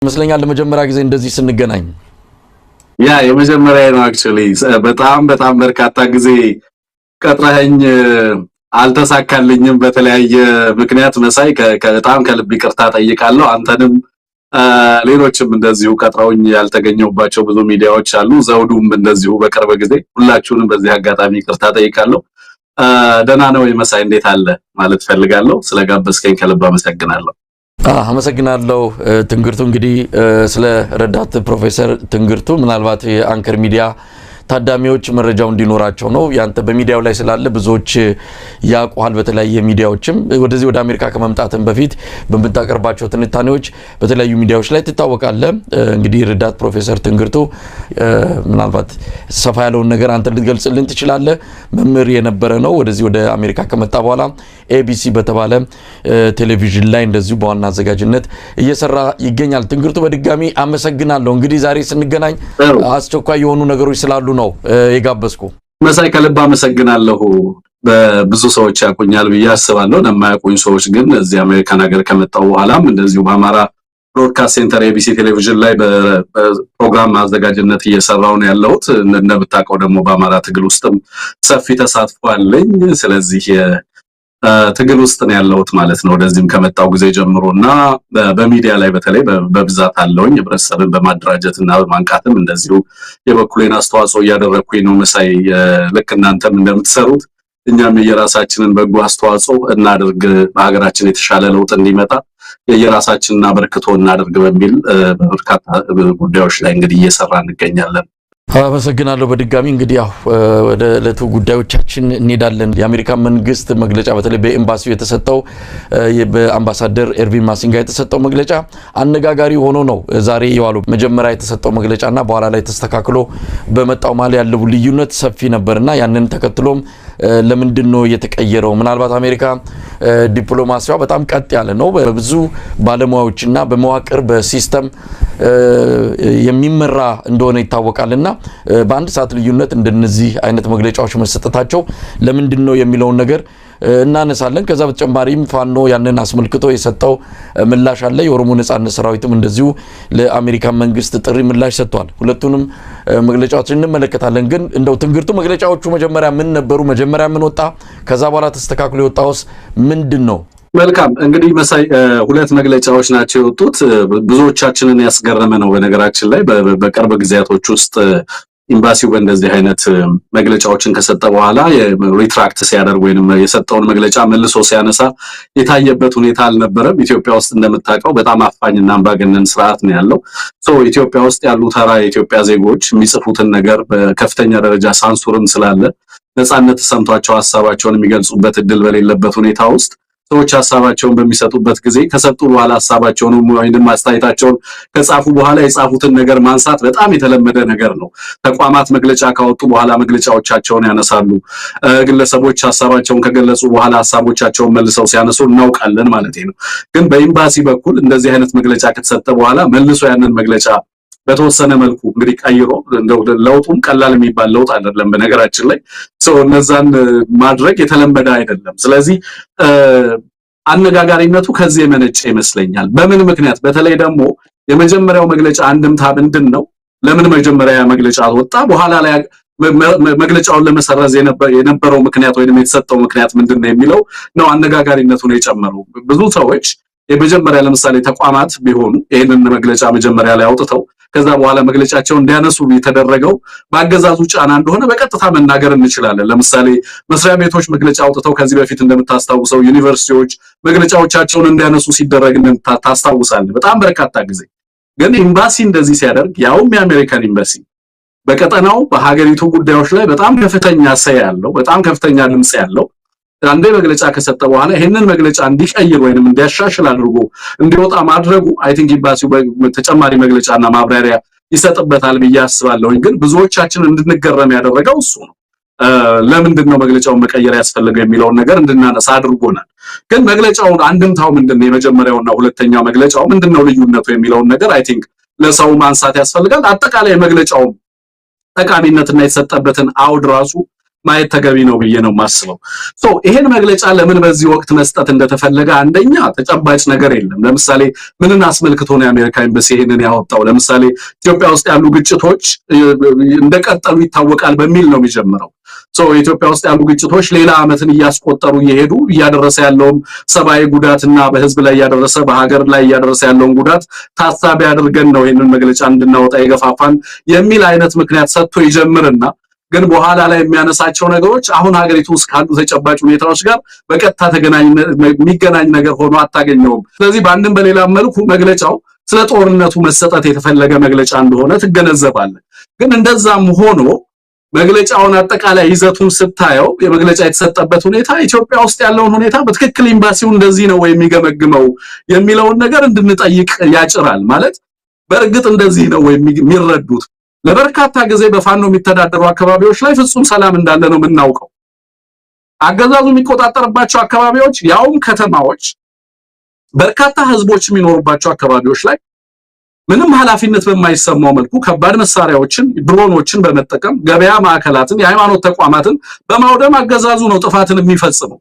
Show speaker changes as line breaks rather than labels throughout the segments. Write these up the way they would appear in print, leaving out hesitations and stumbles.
መስለኛል ለመጀመሪያ ጊዜ እንደዚህ ስንገናኝ
ያ የመጀመሪያ ነው actually በጣም በርካታ ጊዜ ቀጥረኸኝ አልተሳካልኝም በተለያየ ምክንያት መሳይ በጣም ከልብ ይቅርታ ጠይቃለሁ አንተንም ሌሎችም እንደዚሁ ቀጥረውኝ ያልተገኘውባቸው ብዙ ሚዲያዎች አሉ ዘውዱም እንደዚሁ በቅርብ ጊዜ ሁላችሁንም በዚህ አጋጣሚ ይቅርታ ጠይቃለሁ ደህና ነው መሳይ እንዴት አለ ማለት ፈልጋለሁ ስለጋበዝከኝ ከልብ አመሰግናለሁ
አመሰግናለሁ ትንግርቱ እንግዲህ ስለ ረዳት ፕሮፌሰር ትንግርቱ ምናልባት የአንከር ሚዲያ ታዳሚዎች መረጃው እንዲኖራቸው ነው ያንተ በሚዲያው ላይ ስላለ ብዙዎች ያቋል በተለያየ ሚዲያዎችም ወደዚህ ወደ አሜሪካ ከመምጣትን በፊት በመጣቀርባቸው ትንታኔዎች በተለያዩ ሚዲያዎች ላይ ተታወቃለ እንግዲህ ረዳት ፕሮፌሰር ትንግርቱ ምናልባት ሰፋ ያለውን ነገር አንተ ልትገልጽልን ትችላለህ መምህር የነበረ ነው ወደዚህ ወደ አሜሪካ ከመጣ በኋላ ABC በተባለ ቴሌቪዥን ላይ እንደዚሁ በዋና አዘጋጅነት እየሰራ ይገኛል ትንግርቱ በድጋሚ አመሰግናለሁ እንግዲህ ዛሬ ስንገናኝ አስቸኳይ የሆኑ ነገሮች ስላሉ ነው የጋበዝኩ
መሳይ ከልብ አመሰግናለሁ በብዙ ሰዎች ያቁኛል ብዬ አስባለሁ ለማያቁኝ ሰዎች ግን እዚህ አሜሪካን ሀገር ከመጣው በኋላም እንደዚሁ በአማራ ብሮድካስት ሴንተር ABC ቴሌቪዥን ላይ በፕሮግራም አዘጋጅነት እየሰራው ነው ያለሁት እንደምታውቀው ደግሞ በአማራ ትግል ውስጥም ሰፊ ተሳትፎ አለኝ ስለዚህ ትግል ውስጥ ነው ያለሁት ማለት ነው ወደዚህም ከመጣው ጊዜ ጀምሮና በሚዲያ ላይ በተለይ በብዛት አለውኝ ህብረተሰብን በማደራጀትና በማንቃትም እንደዚሁ የበኩሌን አስተዋጽኦ ያደረኩኝ ነው መሳይ ልክ እናንተም እንደምትሰሩት እኛም የራሳችንን በጎ አስተዋጽኦ እናድርግ በሀገራችን የተሻለ ለውጥ እንዲመጣ የራሳችንን አበርክቶ እናድርግ በሚል በርካታ ጉዳዮች ላይ እንግዲህ እየሰራ እንገኛለን
አመሰግናለሁ በድጋሚ እንግዲህ ያው ወደ ለቱ ጉዳዮቻችን እንሄዳለን የአሜሪካ መንግስት መግለጫ በተለይ በኤምባሲው የተሰጠው በአምባሳደር ኤርቪን ማሲንጋ የተሰጠው መግለጫ አነጋጋሪ ሆኖ ነው ዛሬ የዋሉ መጀመሪያ የተሰጠው መግለጫና በኋላ ላይ ተስተካክሎ በመጣው ማለ ያለው ልዩነት ሰፊ ነበርና ያንን ተከትሎም ለምንድነው የተቀየረው ምናልባት አሜሪካ ዲፕሎማሲዋ በጣም ቀጥ ያለ ነው በብዙ ባለሙያዎችና በመዋቅር በሲስተም የሚመራ እንደሆነ ይታወቃልና በአንድ ሰዓት ልዩነት እንደነዚህ አይነት መግለጫዎች መሰጠታቸው ለምንድነው የሚለው ነገር እናነሳለን ከዛ በተጨማሪም ፋኖ ያንን አስመልክቶ የሰጠው ምላሽ አለ የኦሮሞ ነጻነት ሰራዊትም እንደዚሁ ለአሜሪካ መንግስት ጥሪ ምላሽ ሰጥቷል ሁለቱንም መግለጫዎች እንመለከታለን ግን እንደው ትንግርቱ መግለጫዎቹ መጀመሪያ ምን ነበሩ መጀመሪያ ምን ወጣ ከዛ በኋላ ተስተካክሎ የወጣውስ ምንድነው
መልካም እንግዲህ መሳይ ሁለት መግለጫዎች ናቸው የወጡት ብዙዎቻችንን ያስገረመ ነው በነገራችን ላይ በቅርብ ጊዜያቶች ውስጥ ኤምባሲው በእንደዚህ አይነት መግለጫዎችን ከሰጠ በኋላ የሪትራክት ሲያደርግ ወይንም የሰጠውን መግለጫ መልሶ ሲያነሳ የታየበት ሁኔታ አልነበረም ኢትዮጵያ ውስጥ እንደምታውቀው በጣም አፋኝና አምባገነን ስርዓት ነው ያለው ኢትዮጵያ ውስጥ ያሉ ተራ የኢትዮጵያ ዜጎች የሚጽፉትን ነገር በከፍተኛ ደረጃ ሳንሱርም ስላለ ነፃነት ተሰምቷቸው ሐሳባቸውን የሚገልጹበት እድል በሌለበት ሁኔታ ውስጥ ሰዎች ሐሳባቸውን በሚሰጡበት ጊዜ ከሰጡ በኋላ ሐሳባቸውን ወይንም አስተያየታቸውን ከጻፉ በኋላ የጻፉትን ነገር ማንሳት በጣም የተለመደ ነገር ነው ተቋማት መግለጫ ካወጡ በኋላ መግለጫዎቻቸውን ያነሳሉ ግለሰቦች ሐሳባቸውን ከገለጹ በኋላ ሐሳቦቻቸውን መልሰው ሲያነሱ እናውቃለን ማለት ነው ግን በኤምባሲ በኩል እንደዚህ አይነት መግለጫ ከተሰጠ በኋላ መልሶ ያንን መግለጫ በተወሰነ መልኩ እንግዲህ ቀይሮ እንደው ለውጡም ቀላል የሚባል ለውጥ አይደለም በነገራችን ላይ እነዛን ማድረግ የተለመደ አይደለም ስለዚህ አነጋጋሪነቱ ከዚህ የመነጨ ይመስለኛል በምን ምክንያት በተለይ ደግሞ የመጀመሪያው መግለጫ አንድምታ ምንድነው ለምን መጀመሪያ መግለጫ ወጣ በኋላ ላይ መግለጫውን ለመሰረዝ የነበረው ምክንያት ወይንም የተሰጠው ምክንያት ምንድነው የሚለው ነው አነጋጋሪነቱን የጨመረው ብዙ ሰዎች የመጀመሪያ ለምሳሌ ተቋማት ቢሆኑ ይሄንን መግለጫ መጀመሪያ ላይ አውጥተው ከዛ በኋላ መግለጫቸውን እንዲያነሱ የተደረገው ባገዛዙ ጫና እንደሆነ በቀጥታ መናገር እንችላለን ለምሳሌ መስሪያ ቤቶች መግለጫ አውጥተው ከዚህ በፊት እንደምታስታውሰው ዩኒቨርሲቲዎች መግለጫዎቻቸውን እንዲያነሱ ሲደረግ እንደምታስታውሳለን በጣም በርካታ ጊዜ ግን ኤምባሲ እንደዚህ ሲያደርግ ያውም የአሜሪካን ኤምባሲ በቀጠናው በሀገሪቱ ጉዳዮች ላይ በጣም ከፍተኛ ሰይ ያለው በጣም ከፍተኛ ድምጽ ያለው አንዴ መግለጫ ከሰጠ በኋላ ይሄንን መግለጫ እንዲቀይር ወይንም እንዲያሻሽል አድርጎ እንዲወጣ ማድረጉ አይ ቲንክ ኤምባሲው ተጨማሪ መግለጫና ማብራሪያ ይሰጥበታል ብዬ አስባለሁ ግን ብዙዎቻችን እንድንገረም ያደረገው እሱ ነው ለምንድነው መግለጫውን መቀየር ያስፈልገው የሚለው ነገር እንድናነሳ አድርጎናል ግን መግለጫው አንድምታው ምንድነው የመጀመሪያውና ሁለተኛው መግለጫው ምንድነው ልዩነቱ የሚለው ነገር አይ ቲንክ ለሰው ማንሳት ያስፈልጋል አጠቃላይ መግለጫው ጠቃሚነትና የተሰጠበትን አውድ ራሱ ማየት ተገቢ ነው ብዬ ነው የማስበው። ይሄን መግለጫ ለምን በዚህ ወቅት መስጠት እንደተፈለገ አንደኛ ተጨባጭ ነገር የለም። ለምሳሌ ምንን አስመልክቶ ነው የአሜሪካ ኤምባሲ ይሄንን ያወጣው? ለምሳሌ ኢትዮጵያ ውስጥ ያሉ ግጭቶች እንደቀጠሉ ይታወቃል በሚል ነው የሚጀምረው። ኢትዮጵያ ውስጥ ያሉ ግጭቶች ሌላ ዓመትን እያስቆጠሩ እየሄዱ እያደረሰ ያለውን ሰብአዊ ጉዳትና በህዝብ ላይ እያደረሰ በሀገር ላይ እያደረሰ ያለውን ጉዳት ታሳቢ አድርገን ነው ይሄንን መግለጫ እንድናወጣ የገፋፋን የሚል አይነት ምክንያት ሰጥቶ ይጀምርና ግን በኋላ ላይ የሚያነሳቸው ነገሮች አሁን ሀገሪቱ ውስጥ ካሉ ተጨባጭ ሁኔታዎች ጋር በቀጥታ የሚገናኝ ነገር ሆኖ አታገኘውም። ስለዚህ በአንድም በሌላም መልኩ መግለጫው ስለ ጦርነቱ መሰጠት የተፈለገ መግለጫ እንደሆነ ትገነዘባለህ። ግን እንደዛም ሆኖ መግለጫውን አጠቃላይ ይዘቱን ስታየው የመግለጫ የተሰጠበት ሁኔታ ኢትዮጵያ ውስጥ ያለውን ሁኔታ በትክክል ኤምባሲው እንደዚህ ነው ወይ የሚገመግመው የሚለውን ነገር እንድንጠይቅ ያጭራል። ማለት በእርግጥ እንደዚህ ነው ወይ የሚረዱት? ለበርካታ ጊዜ በፋኖ የሚተዳደሩ አካባቢዎች ላይ ፍጹም ሰላም እንዳለ ነው የምናውቀው። አገዛዙ የሚቆጣጠርባቸው አካባቢዎች ያውም ከተማዎች፣ በርካታ ህዝቦች የሚኖሩባቸው አካባቢዎች ላይ ምንም ኃላፊነት በማይሰማው መልኩ ከባድ መሳሪያዎችን ድሮኖችን በመጠቀም ገበያ ማዕከላትን የሃይማኖት ተቋማትን በማውደም አገዛዙ ነው ጥፋትን የሚፈጽመው።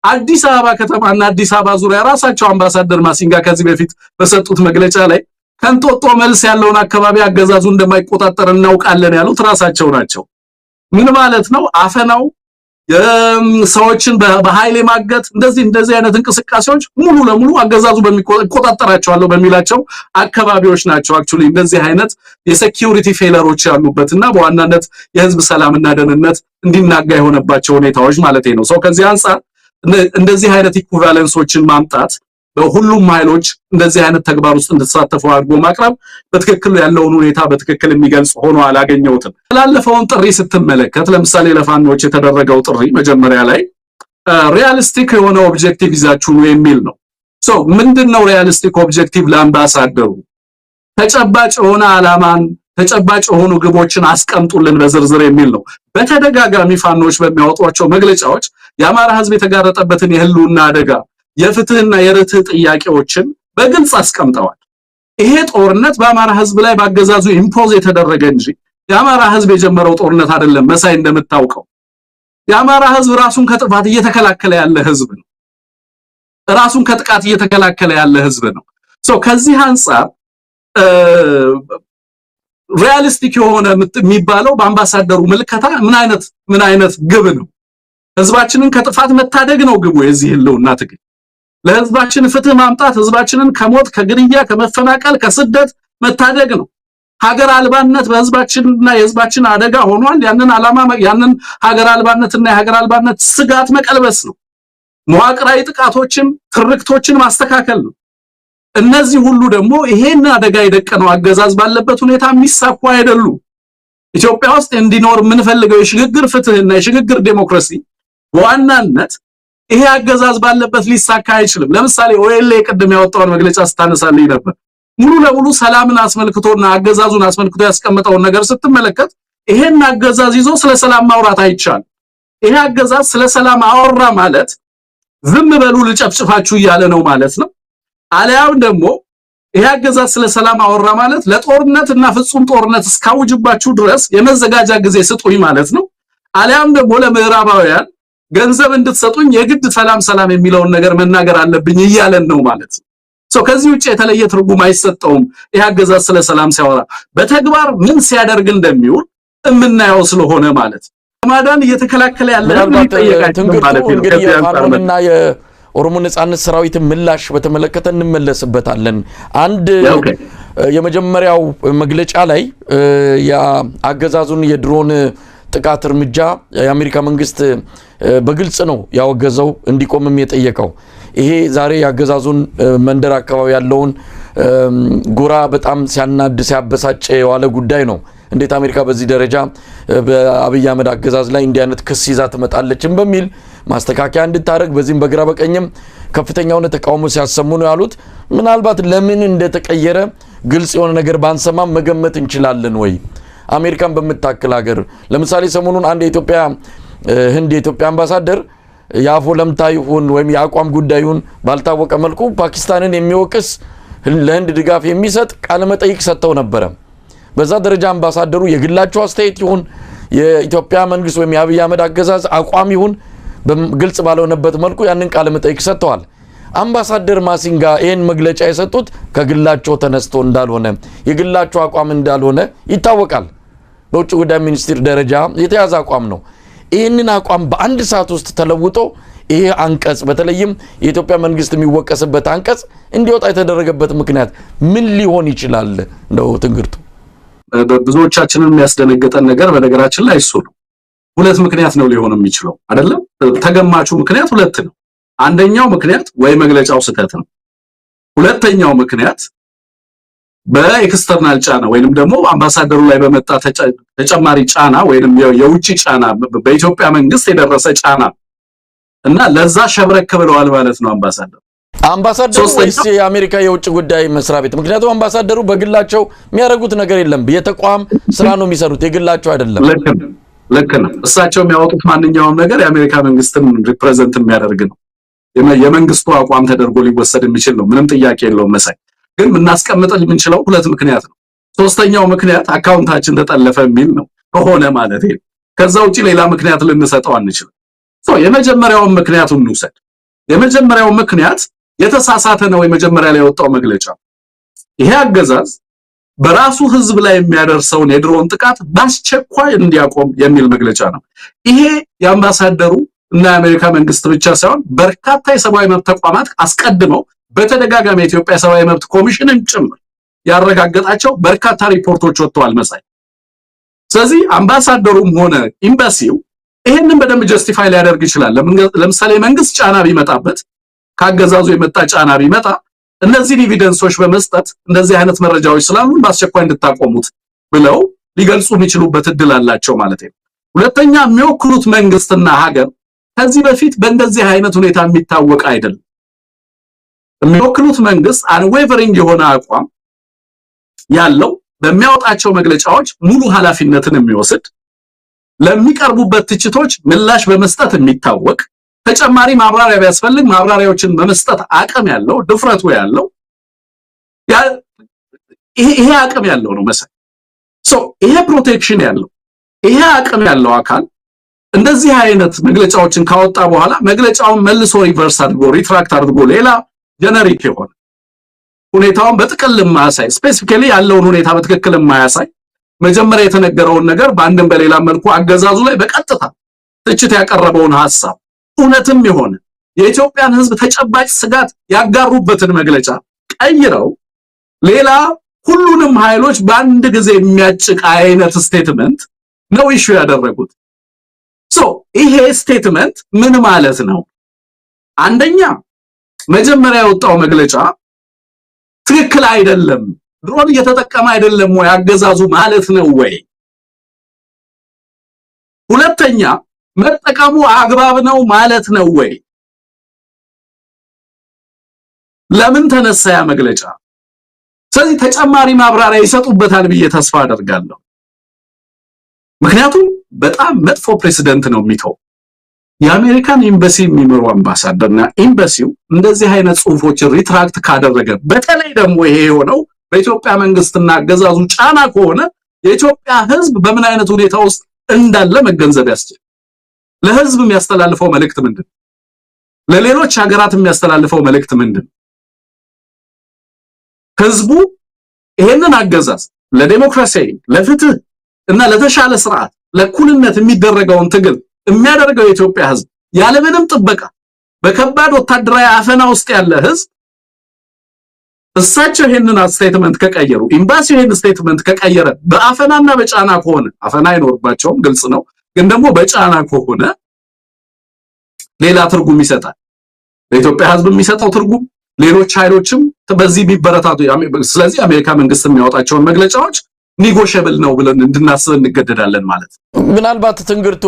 አዲስ አበባ ከተማና አዲስ አበባ ዙሪያ ራሳቸው አምባሳደር ማሲንጋ ከዚህ በፊት በሰጡት መግለጫ ላይ ከንጦጦ መልስ ያለውን አካባቢ አገዛዙ እንደማይቆጣጠር እናውቃለን ያሉት ራሳቸው ናቸው። ምን ማለት ነው? አፈናው ሰዎችን በኃይል ማገት እንደዚህ አይነት እንቅስቃሴዎች ሙሉ ለሙሉ አገዛዙ በሚቆጣጠራቸው በሚላቸው አካባቢዎች ናቸው። አክቹሊ እንደዚህ አይነት የሴኩሪቲ ፌለሮች ያሉበትና በዋናነት የህዝብ ሰላምና ደህንነት እንዲናጋ የሆነባቸው ሁኔታዎች ማለት ነው። ከዚህ አንፃር እንደዚህ አይነት ኢኩቫለንሶችን ማምጣት በሁሉም ኃይሎች እንደዚህ አይነት ተግባር ውስጥ እንድትሳተፉ አድርጎ ማቅረብ በትክክል ያለውን ሁኔታ በትክክል የሚገልጽ ሆኖ አላገኘሁትም። ያላለፈውን ጥሪ ስትመለከት ለምሳሌ ለፋኖች የተደረገው ጥሪ መጀመሪያ ላይ ሪያሊስቲክ የሆነ ኦብጀክቲቭ ይዛችሁ ነው የሚል ነው። ምንድነው ሪያሊስቲክ ኦብጀክቲቭ? ለአምባሳደሩ ተጨባጭ የሆነ ዓላማን ተጨባጭ የሆኑ ግቦችን አስቀምጡልን በዝርዝር የሚል ነው። በተደጋጋሚ ፋኖች በሚያወጧቸው መግለጫዎች የአማራ ህዝብ የተጋረጠበትን የህልውና አደጋ የፍትህና የርትዕ ጥያቄዎችን በግልጽ አስቀምጠዋል። ይሄ ጦርነት በአማራ ህዝብ ላይ ባገዛዙ ኢምፖዝ የተደረገ እንጂ የአማራ ህዝብ የጀመረው ጦርነት አይደለም። መሳይ እንደምታውቀው የአማራ ህዝብ ራሱን ከጥፋት እየተከላከለ ያለ ህዝብ ነው። ራሱን ከጥቃት እየተከላከለ ያለ ህዝብ ነው። ከዚህ አንፃር ሪያሊስቲክ የሆነ የሚባለው በአምባሳደሩ ምልከታ ምን አይነት ግብ ነው? ህዝባችንን ከጥፋት መታደግ ነው ግቡ። የዚህ ህልውና ትግል ለህዝባችን ፍትህ ማምጣት፣ ህዝባችንን ከሞት ከግድያ ከመፈናቀል ከስደት መታደግ ነው። ሀገር አልባነት በህዝባችንና የህዝባችን አደጋ ሆኗል። ያንን ሀገር አልባነትና የሀገር አልባነት ስጋት መቀልበስ ነው። መዋቅራዊ ጥቃቶችን ትርክቶችን ማስተካከል ነው። እነዚህ ሁሉ ደግሞ ይሄን አደጋ የደቀነው አገዛዝ ባለበት ሁኔታ የሚሳኩ አይደሉም። ኢትዮጵያ ውስጥ እንዲኖር የምንፈልገው የሽግግር ፍትህና የሽግግር ዴሞክራሲ በዋናነት ይሄ አገዛዝ ባለበት ሊሳካ አይችልም። ለምሳሌ ኦኤልኤ ቅድም ያወጣውን መግለጫ ስታነሳልኝ ነበር። ሙሉ ለሙሉ ሰላምን አስመልክቶና አገዛዙን አስመልክቶ ያስቀመጠውን ነገር ስትመለከት ይሄን አገዛዝ ይዞ ስለ ሰላም ማውራት አይቻልም። ይሄ አገዛዝ ስለ ሰላም አወራ ማለት ዝም በሉ ልጨፍጭፋችሁ እያለ ነው ማለት ነው። አልያም ደግሞ ይሄ አገዛዝ ስለ ሰላም አወራ ማለት ለጦርነትና ፍጹም ጦርነት እስካውጅባችሁ ድረስ የመዘጋጃ ጊዜ ስጡኝ ማለት ነው። አልያም ደግሞ ለምዕራባውያን ገንዘብ እንድትሰጡኝ የግድ ሰላም የሚለውን ነገር መናገር አለብኝ እያለን ነው ማለት ነው። ከዚህ ውጭ የተለየ ትርጉም አይሰጠውም። ይሄ አገዛዝ ስለ ሰላም ሲያወራ በተግባር ምን ሲያደርግ እንደሚውል የምናየው ስለሆነ ማለት ነው። ማዳን እየተከላከለ ያለ
የፋኖንና የኦሮሞ ነጻነት ሰራዊት ምላሽ በተመለከተ እንመለስበታለን። አንድ የመጀመሪያው መግለጫ ላይ የአገዛዙን የድሮን ጥቃት እርምጃ የአሜሪካ መንግስት በግልጽ ነው ያወገዘው፣ እንዲቆምም የጠየቀው። ይሄ ዛሬ ያገዛዙን መንደር አካባቢ ያለውን ጎራ በጣም ሲያናድ ሲያበሳጭ የዋለ ጉዳይ ነው። እንዴት አሜሪካ በዚህ ደረጃ በአብይ አህመድ አገዛዝ ላይ እንዲህ አይነት ክስ ይዛ ትመጣለችም በሚል ማስተካከያ እንድታረግ በዚህም በግራ በቀኝም ከፍተኛውን ተቃውሞ ሲያሰሙ ነው ያሉት። ምናልባት ለምን እንደተቀየረ ግልጽ የሆነ ነገር ባንሰማም መገመት እንችላለን ወይ? አሜሪካን በመታከል ሀገር ለምሳሌ ሰሞኑን አንድ የኢትዮጵያ አምባሳደር ያፎ ለምታ ይሁን ወይም ያቋም ጉዳዩን ባልታወቀ መልኩ ፓኪስታንን የሚወቅስ ለህንድ ድጋፍ የሚሰጥ ቃለ መጠይቅ ሰጥተው ነበር። በዛ ደረጃ አምባሳደሩ የግላቸው አስተያየት ይሁን የኢትዮጵያ መንግስት ወይም የአብይ አህመድ አገዛዝ አቋም ይሁን በግልጽ ባልሆነበት መልኩ ያንን ቃለ መጠይቅ ሰጥተዋል። አምባሳደር ማሲንጋ ይህን መግለጫ የሰጡት ከግላቸው ተነስቶ እንዳልሆነ የግላቸው አቋም እንዳልሆነ ይታወቃል። በውጭ ጉዳይ ሚኒስቴር ደረጃ የተያዘ አቋም ነው። ይህንን አቋም በአንድ ሰዓት ውስጥ ተለውጦ ይሄ አንቀጽ በተለይም የኢትዮጵያ መንግስት የሚወቀስበት አንቀጽ እንዲወጣ የተደረገበት ምክንያት ምን ሊሆን ይችላል? ነው ትንግርቱ
ብዙዎቻችንን የሚያስደነግጠን ነገር በነገራችን ላይ እሱ ነው። ሁለት ምክንያት ነው ሊሆን የሚችለው አይደለም። ተገማቹ ምክንያት ሁለት ነው። አንደኛው ምክንያት ወይ መግለጫው ስህተት ነው። ሁለተኛው ምክንያት በኤክስተርናል ጫና ወይንም ደግሞ አምባሳደሩ ላይ በመጣ ተጨማሪ ጫና ወይንም የውጭ ጫና በኢትዮጵያ መንግስት የደረሰ ጫና እና ለዛ ሸብረክ ብለዋል ማለት ነው አምባሳደሩ
ወይስ የአሜሪካ የውጭ ጉዳይ መስሪያ ቤት? ምክንያቱም አምባሳደሩ በግላቸው የሚያደርጉት ነገር የለም። የተቋም ስራ ነው የሚሰሩት፣ የግላቸው አይደለም።
ልክ ነው። እሳቸው የሚያወጡት ማንኛውም ነገር የአሜሪካ መንግስትን ሪፕሬዘንት የሚያደርግ ነው። የመንግስቱ አቋም ተደርጎ ሊወሰድ የሚችል ነው። ምንም ጥያቄ የለውም። መሳይ ግን እናስቀምጠል የምንችለው ሁለት ምክንያት ነው። ሶስተኛው ምክንያት አካውንታችን ተጠለፈ የሚል ነው ከሆነ ማለት ነው። ከዛ ውጪ ሌላ ምክንያት ልንሰጠው አንችልም። የመጀመሪያውን ምክንያቱን እንውሰድ። የመጀመሪያው ምክንያት የተሳሳተ ነው። የመጀመሪያ ላይ የወጣው መግለጫ ይሄ አገዛዝ በራሱ ህዝብ ላይ የሚያደርሰውን የድሮን ጥቃት በአስቸኳይ እንዲያቆም የሚል መግለጫ ነው። ይሄ የአምባሳደሩ እና የአሜሪካ መንግስት ብቻ ሳይሆን በርካታ የሰብአዊ መብት ተቋማት አስቀድመው በተደጋጋሚ የኢትዮጵያ ሰብአዊ መብት ኮሚሽንን ጭምር ያረጋገጣቸው በርካታ ሪፖርቶች ወጥተዋል መሳይ። ስለዚህ አምባሳደሩም ሆነ ኤምባሲው ይሄንን በደንብ ጀስቲፋይ ሊያደርግ ይችላል። ለምሳሌ መንግስት ጫና ቢመጣበት ካገዛዙ የመጣ ጫና ቢመጣ እነዚህ ኤቪደንሶች በመስጠት እንደዚህ አይነት መረጃዎች ስላሉ በአስቸኳይ እንድታቆሙት ብለው ሊገልጹ የሚችሉበት እድል አላቸው ማለት ነው። ሁለተኛ የሚወክሉት መንግስትና ሀገር ከዚህ በፊት በእንደዚህ አይነት ሁኔታ የሚታወቅ አይደለም። የሚወክሉት መንግስት አንዌቨሪንግ የሆነ አቋም ያለው በሚያወጣቸው መግለጫዎች ሙሉ ኃላፊነትን የሚወስድ ለሚቀርቡበት ትችቶች ምላሽ በመስጠት የሚታወቅ ተጨማሪ ማብራሪያ ቢያስፈልግ ማብራሪያዎችን በመስጠት አቅም ያለው ድፍረቱ ያለው ይሄ አቅም ያለው ነው መሰለኝ። ይሄ ፕሮቴክሽን ያለው ይሄ አቅም ያለው አካል እንደዚህ አይነት መግለጫዎችን ካወጣ በኋላ መግለጫውን መልሶ ሪቨርስ አድርጎ ሪትራክት አድርጎ ሌላ ጀነሪክ የሆነ ሁኔታውን በጥቅል ማያሳይ ስፔሲፊካሊ ያለውን ሁኔታ በትክክል ማያሳይ መጀመሪያ የተነገረውን ነገር በአንድም በሌላ መልኩ አገዛዙ ላይ በቀጥታ ትችት ያቀረበውን ሐሳብ እውነትም የሆነ የኢትዮጵያን ሕዝብ ተጨባጭ ስጋት ያጋሩበትን መግለጫ ቀይረው ሌላ ሁሉንም ኃይሎች በአንድ ጊዜ የሚያጭቅ አይነት ስቴትመንት ነው ኢሹ ያደረጉት። ይሄ ስቴትመንት ምን ማለት ነው? አንደኛ መጀመሪያ የወጣው መግለጫ ትክክል አይደለም፣ ድሮን እየተጠቀመ አይደለም ወይ አገዛዙ ማለት ነው ወይ? ሁለተኛ መጠቀሙ አግባብ ነው ማለት ነው ወይ? ለምን ተነሳ ያ መግለጫ? ስለዚህ ተጨማሪ ማብራሪያ ይሰጡበታል ብዬ ተስፋ አደርጋለሁ። ምክንያቱም በጣም መጥፎ ፕሬሲደንት ነው የሚተው። የአሜሪካን ኤምባሲ የሚመሩ አምባሳደርና ኤምባሲው እንደዚህ አይነት ጽሁፎችን ሪትራክት ካደረገ በተለይ ደግሞ ይሄ የሆነው በኢትዮጵያ መንግስትና አገዛዙ ጫና ከሆነ የኢትዮጵያ ህዝብ በምን አይነት ሁኔታ ውስጥ እንዳለ መገንዘብ ያስችላል። ለህዝብ የሚያስተላልፈው መልእክት ምንድን? ለሌሎች ሀገራት የሚያስተላልፈው መልእክት ምንድን? ህዝቡ ይሄንን አገዛዝ ለዲሞክራሲ፣ ለፍትህ እና ለተሻለ ስርዓት፣ ለእኩልነት የሚደረገውን ትግል የሚያደርገው የኢትዮጵያ ህዝብ ያለምንም ጥበቃ በከባድ ወታደራዊ አፈና ውስጥ ያለ ህዝብ እሳቸው ይሄንን ስቴትመንት ከቀየሩ ኤምባሲው ይሄንን ስቴትመንት ከቀየረ በአፈናና በጫና ከሆነ አፈና አይኖርባቸውም ግልጽ ነው፣ ግን ደግሞ በጫና ከሆነ ሌላ ትርጉም ይሰጣል። ለኢትዮጵያ ህዝብ የሚሰጠው ትርጉም ሌሎች ኃይሎችም በዚህ ቢበረታቱ ስለዚህ አሜሪካ መንግስት የሚያወጣቸውን መግለጫዎች ኒጎሽብል ነው ብለን እንድናስብ እንገደዳለን ማለት ነው።
ምናልባት ትንግርቱ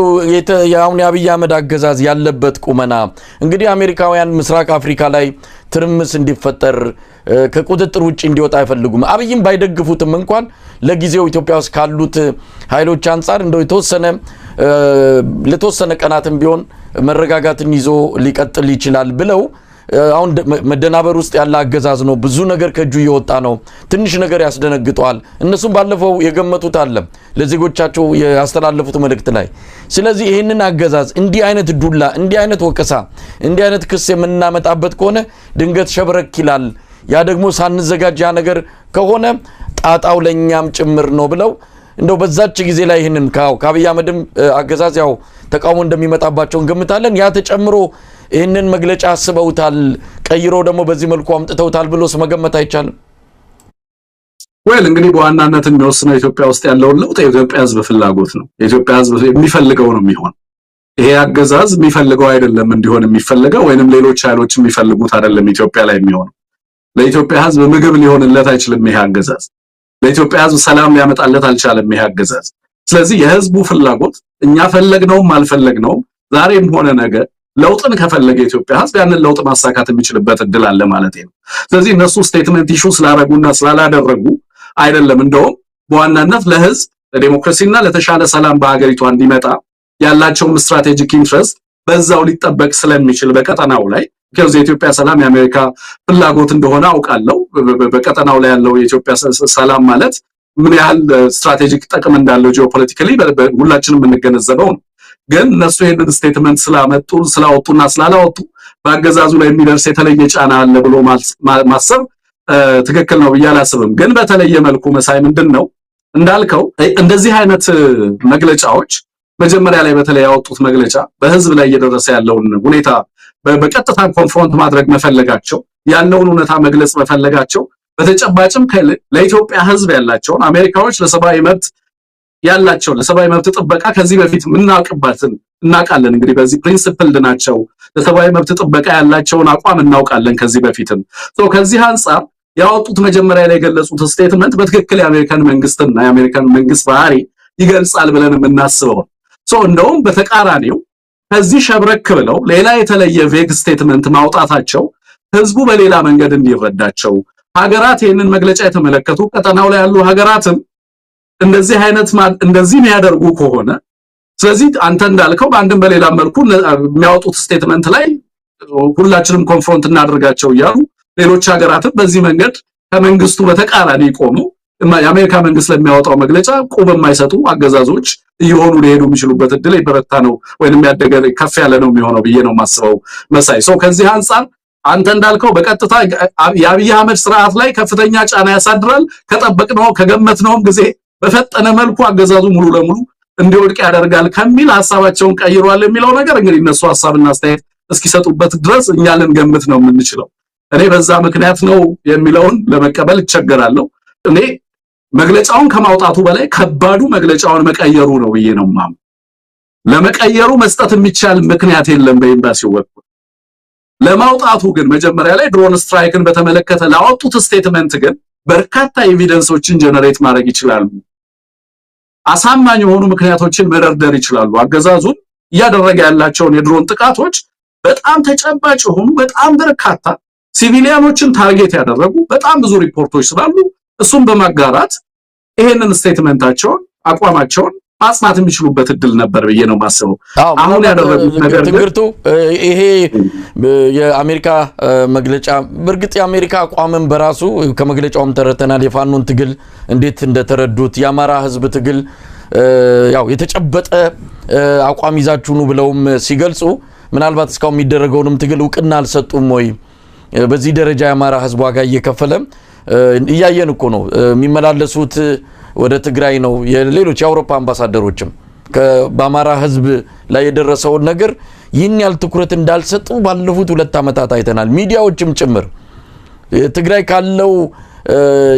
የአሁን የአብይ አህመድ አገዛዝ ያለበት ቁመና እንግዲህ አሜሪካውያን ምስራቅ አፍሪካ ላይ ትርምስ እንዲፈጠር ከቁጥጥር ውጪ እንዲወጣ አይፈልጉም። አብይም ባይደግፉትም እንኳን ለጊዜው ኢትዮጵያ ውስጥ ካሉት ኃይሎች አንፃር እንደው ለተወሰነ ቀናትም ቢሆን መረጋጋትን ይዞ ሊቀጥል ይችላል ብለው አሁን መደናበር ውስጥ ያለ አገዛዝ ነው። ብዙ ነገር ከጁ እየወጣ ነው። ትንሽ ነገር ያስደነግጧል። እነሱም ባለፈው የገመቱት አለ ለዜጎቻቸው ያስተላለፉት መልእክት ላይ። ስለዚህ ይህንን አገዛዝ እንዲህ አይነት ዱላ፣ እንዲህ አይነት ወቀሳ፣ እንዲህ አይነት ክስ የምናመጣበት ከሆነ ድንገት ሸብረክ ይላል። ያ ደግሞ ሳንዘጋጅ ያ ነገር ከሆነ ጣጣው ለኛም ጭምር ነው ብለው እንደው በዛች ጊዜ ላይ ይህንን ከአብይ አህመድም አገዛዝ ያው ተቃውሞ እንደሚመጣባቸው እንገምታለን። ያ ተጨምሮ ይህንን መግለጫ አስበውታል፣ ቀይሮ ደግሞ በዚህ መልኩ አምጥተውታል ብሎስ መገመት አይቻልም?
ወይል እንግዲህ በዋናነት የሚወስነው ኢትዮጵያ ውስጥ ያለውን ለውጥ የኢትዮጵያ ሕዝብ ፍላጎት ነው። የኢትዮጵያ ሕዝብ የሚፈልገው ነው የሚሆን። ይሄ አገዛዝ የሚፈልገው አይደለም እንዲሆን የሚፈልገው፣ ወይንም ሌሎች ኃይሎች የሚፈልጉት አይደለም ኢትዮጵያ ላይ የሚሆነው። ለኢትዮጵያ ሕዝብ ምግብ ሊሆንለት አይችልም ይሄ አገዛዝ። ለኢትዮጵያ ሕዝብ ሰላም ሊያመጣለት አልቻለም ይሄ አገዛዝ። ስለዚህ የሕዝቡ ፍላጎት እኛ ፈለግነውም አልፈለግነውም ዛሬም ሆነ ነገ ለውጥን ከፈለገ ኢትዮጵያ ሕዝብ ያንን ለውጥ ማሳካት የሚችልበት እድል አለ ማለት ነው። ስለዚህ እነሱ ስቴትመንት ኢሹ ስላደረጉና ስላላደረጉ አይደለም፣ እንደውም በዋናነት ለሕዝብ ለዲሞክራሲና ለተሻለ ሰላም በአገሪቷ እንዲመጣ ያላቸውን ስትራቴጂክ ኢንትረስት በዛው ሊጠበቅ ስለሚችል በቀጠናው ላይ ከዚህ የኢትዮጵያ ሰላም የአሜሪካ ፍላጎት እንደሆነ አውቃለሁ። በቀጠናው ላይ ያለው የኢትዮጵያ ሰላም ማለት ምን ያህል ስትራቴጂክ ጥቅም እንዳለው ጂኦፖለቲካሊ ሁላችንም የምንገነዘበው ነው። ግን እነሱ ይሄንን ስቴትመንት ስላወጡና ስላላወጡ በአገዛዙ ላይ የሚደርስ የተለየ ጫና አለ ብሎ ማሰብ ትክክል ነው ብዬ አላስብም። ግን በተለየ መልኩ መሳይ ምንድነው እንዳልከው እንደዚህ አይነት መግለጫዎች መጀመሪያ ላይ በተለይ ያወጡት መግለጫ በህዝብ ላይ እየደረሰ ያለውን ሁኔታ በቀጥታ ኮንፍሮንት ማድረግ መፈለጋቸው፣ ያለውን ሁኔታ መግለጽ መፈለጋቸው፣ በተጨባጭም ለኢትዮጵያ ህዝብ ያላቸውን አሜሪካዎች ለሰብአዊ መብት ያላቸውን ለሰብአዊ መብት ጥበቃ ከዚህ በፊት ምናውቅበትን እናውቃለን። እንግዲህ በዚህ ፕሪንሲፕልድ ናቸው። ለሰብአዊ መብት ጥበቃ ያላቸውን አቋም እናውቃለን ከዚህ በፊትም። ከዚህ አንፃር ያወጡት መጀመሪያ ላይ የገለጹት ስቴትመንት በትክክል የአሜሪካን መንግስትና የአሜሪካን መንግስት ባህሪ ይገልጻል ብለን የምናስበው እንደውም በተቃራኒው ከዚህ ሸብረክ ብለው ሌላ የተለየ ቬግ ስቴትመንት ማውጣታቸው ህዝቡ በሌላ መንገድ እንዲረዳቸው፣ ሀገራት ይህንን መግለጫ የተመለከቱ ቀጠናው ላይ ያሉ ሀገራትም እንደዚህ የሚያደርጉ ከሆነ ስለዚህ አንተ እንዳልከው በአንድም በሌላ መልኩ የሚያወጡት ስቴትመንት ላይ ሁላችንም ኮንፍሮንት እናደርጋቸው እያሉ ሌሎች ሀገራትም በዚህ መንገድ ከመንግስቱ በተቃራኒ ቆሙ የአሜሪካ መንግስት ለሚያወጣው መግለጫ ቁብ የማይሰጡ አገዛዞች እየሆኑ ሊሄዱ የሚችሉበት እድል የበረታ ነው ወይንም ያደገ ከፍ ያለ ነው የሚሆነው ብዬ ነው ማስበው መሳይ። ከዚህ አንፃር አንተ እንዳልከው በቀጥታ የአብይ አህመድ ስርዓት ላይ ከፍተኛ ጫና ያሳድራል። ከጠበቅነው ከገመትነው ጊዜ በፈጠነ መልኩ አገዛዙ ሙሉ ለሙሉ እንዲወድቅ ያደርጋል ከሚል ሐሳባቸውን ቀይሯል የሚለው ነገር እንግዲህ እነሱ ሐሳብና አስተያየት እስኪሰጡበት ድረስ እኛ ልንገምት ነው የምንችለው። እኔ በዛ ምክንያት ነው የሚለውን ለመቀበል እቸገራለሁ። እኔ መግለጫውን ከማውጣቱ በላይ ከባዱ መግለጫውን መቀየሩ ነው ብዬ ነው ማም። ለመቀየሩ መስጠት የሚቻል ምክንያት የለም በኤምባሲው በኩል። ለማውጣቱ ግን መጀመሪያ ላይ ድሮን ስትራይክን በተመለከተ ላወጡት ስቴትመንት ግን በርካታ ኤቪደንሶችን ጀነሬት ማድረግ ይችላሉ። አሳማኝ የሆኑ ምክንያቶችን መደርደር ይችላሉ። አገዛዙን እያደረገ ያላቸውን የድሮን ጥቃቶች በጣም ተጨባጭ የሆኑ በጣም በርካታ ሲቪሊያኖችን ታርጌት ያደረጉ በጣም ብዙ ሪፖርቶች ስላሉ እሱን በማጋራት ይሄንን ስቴትመንታቸውን አቋማቸውን ማጽናት የሚችሉበት እድል ነበር ብዬ ነው ማስበው። አሁን ያደረጉት ነገር ትግርቱ
ይሄ የአሜሪካ መግለጫ በርግጥ የአሜሪካ አቋምን በራሱ ከመግለጫውም ተረተናል። የፋኖን ትግል እንዴት እንደተረዱት የአማራ ህዝብ ትግል ያው የተጨበጠ አቋም ይዛችሁኑ ብለውም ሲገልጹ ምናልባት እስካሁን የሚደረገውንም ትግል እውቅና አልሰጡም ወይ? በዚህ ደረጃ የአማራ ህዝብ ዋጋ እየከፈለ እያየን እኮ ነው። የሚመላለሱት ወደ ትግራይ ነው። የሌሎች የአውሮፓ አምባሳደሮችም በአማራ ህዝብ ላይ የደረሰውን ነገር ይህን ያህል ትኩረት እንዳልሰጡ ባለፉት 2 ዓመታት አይተናል። ሚዲያዎችም ጭምር ትግራይ ካለው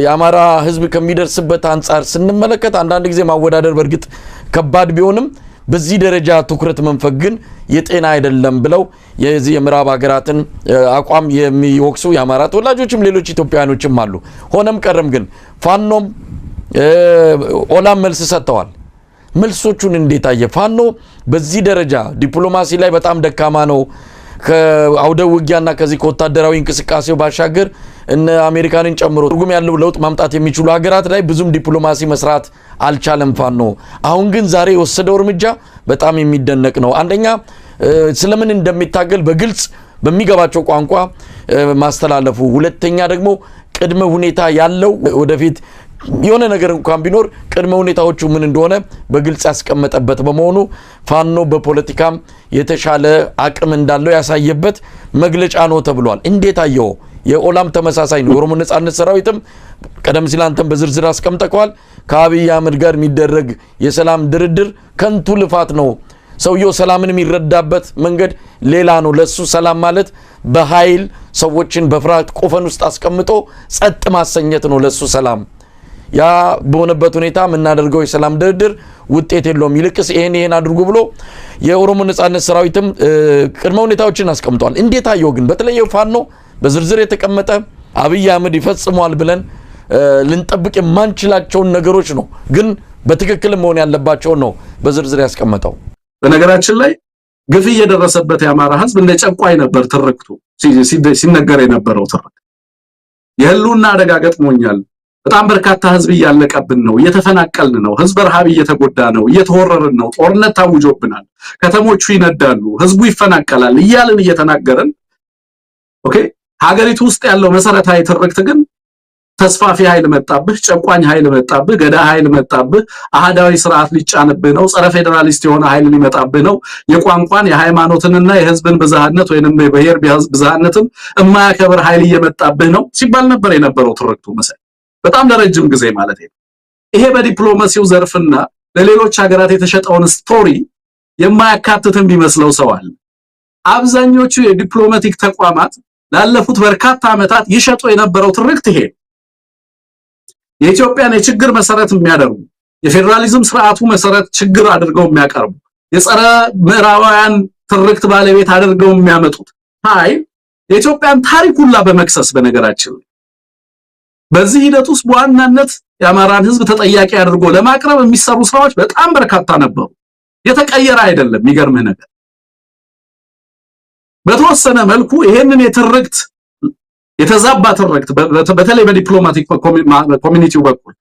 የአማራ ህዝብ ከሚደርስበት አንፃር ስንመለከት አንዳንድ ጊዜ ማወዳደር በርግጥ ከባድ ቢሆንም በዚህ ደረጃ ትኩረት መንፈግ ግን የጤና አይደለም ብለው የዚህ የምዕራብ ሀገራትን አቋም የሚወክሱ የአማራ ተወላጆችም ሌሎች ኢትዮጵያውያኖችም አሉ። ሆነም ቀረም ግን ፋኖም ኦላም መልስ ሰጥተዋል። መልሶቹን እንዴት አየ? ፋኖ በዚህ ደረጃ ዲፕሎማሲ ላይ በጣም ደካማ ነው። ከአውደ ውጊያና ከዚህ ከወታደራዊ እንቅስቃሴው ባሻገር እነ አሜሪካንን ጨምሮ ትርጉም ያለው ለውጥ ማምጣት የሚችሉ ሀገራት ላይ ብዙም ዲፕሎማሲ መስራት አልቻለም ፋኖ። አሁን ግን ዛሬ የወሰደው እርምጃ በጣም የሚደነቅ ነው። አንደኛ ስለምን እንደሚታገል በግልጽ በሚገባቸው ቋንቋ ማስተላለፉ ሁለተኛ ደግሞ ቅድመ ሁኔታ ያለው ወደፊት የሆነ ነገር እንኳን ቢኖር ቅድመ ሁኔታዎቹ ምን እንደሆነ በግልጽ ያስቀመጠበት በመሆኑ ፋኖ በፖለቲካም የተሻለ አቅም እንዳለው ያሳየበት መግለጫ ነው ተብሏል። እንዴት አየው? የኦላም ተመሳሳይ ነው። የኦሮሞ ነጻነት ሰራዊትም ቀደም ሲል አንተም በዝርዝር አስቀምጠዋል። ከአብይ አህመድ ጋር የሚደረግ የሰላም ድርድር ከንቱ ልፋት ነው። ሰውየው ሰላምን የሚረዳበት መንገድ ሌላ ነው። ለሱ ሰላም ማለት በኃይል ሰዎችን በፍርሃት ቆፈን ውስጥ አስቀምጦ ጸጥ ማሰኘት ነው ለሱ ሰላም። ያ በሆነበት ሁኔታ የምናደርገው የሰላም ድርድር ውጤት የለውም። ይልቅስ ይሄን አድርጉ ብሎ የኦሮሞ ነጻነት ሰራዊትም ቅድመ ሁኔታዎችን አስቀምጧል። እንዴት አየው ግን በተለየ ፋኖ በዝርዝር የተቀመጠ አብይ አህመድ ይፈጽሟል ብለን ልንጠብቅ የማንችላቸውን ነገሮች ነው ግን በትክክል መሆን ያለባቸው ነው በዝርዝር ያስቀመጠው።
በነገራችን ላይ ግፍ እየደረሰበት የአማራ ህዝብ እንደ ጨቋይ ነበር ትርክቱ ሲነገር የነበረው ትርክት። የህልውና አደጋ ገጥሞኛል፣ በጣም በርካታ ህዝብ እያለቀብን ነው፣ እየተፈናቀልን ነው፣ ህዝብ ረሃብ እየተጎዳ ነው፣ እየተወረርን ነው፣ ጦርነት ታውጆብናል፣ ከተሞቹ ይነዳሉ፣ ህዝቡ ይፈናቀላል እያልን እየተናገርን ኦኬ ሀገሪቱ ውስጥ ያለው መሰረታዊ ትርክት ግን ተስፋፊ ኃይል መጣብህ፣ ጨቋኝ ኃይል መጣብህ፣ ገዳ ኃይል መጣብህ፣ አህዳዊ ስርዓት ሊጫንብህ ነው፣ ጸረ ፌደራሊስት የሆነ ኃይል ሊመጣብህ ነው፣ የቋንቋን የሃይማኖትንና የህዝብን ብዝሃነት ወይንም የብሔር ብዝሃነትን የማያከብር ኃይል እየመጣብህ ነው ሲባል ነበር የነበረው ትርክቱ መሰለኝ በጣም ለረጅም ጊዜ ማለት ነው። ይሄ በዲፕሎማሲው ዘርፍና ለሌሎች ሀገራት የተሸጠውን ስቶሪ የማያካትትም ቢመስለው ሰው አለ። አብዛኞቹ የዲፕሎማቲክ ተቋማት ላለፉት በርካታ ዓመታት ይሸጡ የነበረው ትርክት ይሄ የኢትዮጵያን የችግር መሰረት የሚያደርጉ የፌደራሊዝም ስርዓቱ መሰረት ችግር አድርገው የሚያቀርቡ የጸረ ምዕራባውያን ትርክት ባለቤት አድርገው የሚያመጡት ኃይል የኢትዮጵያን ታሪክ ሁላ በመክሰስ በነገራችን በዚህ ሂደት ውስጥ በዋናነት የአማራን ህዝብ ተጠያቂ አድርጎ ለማቅረብ የሚሰሩ ስራዎች በጣም በርካታ ነበሩ። የተቀየረ አይደለም። የሚገርምህ ነገር በተወሰነ መልኩ ይሄንን የትርክት የተዛባ ትርክት በተለይ በዲፕሎማቲክ ኮሚኒቲው በኩል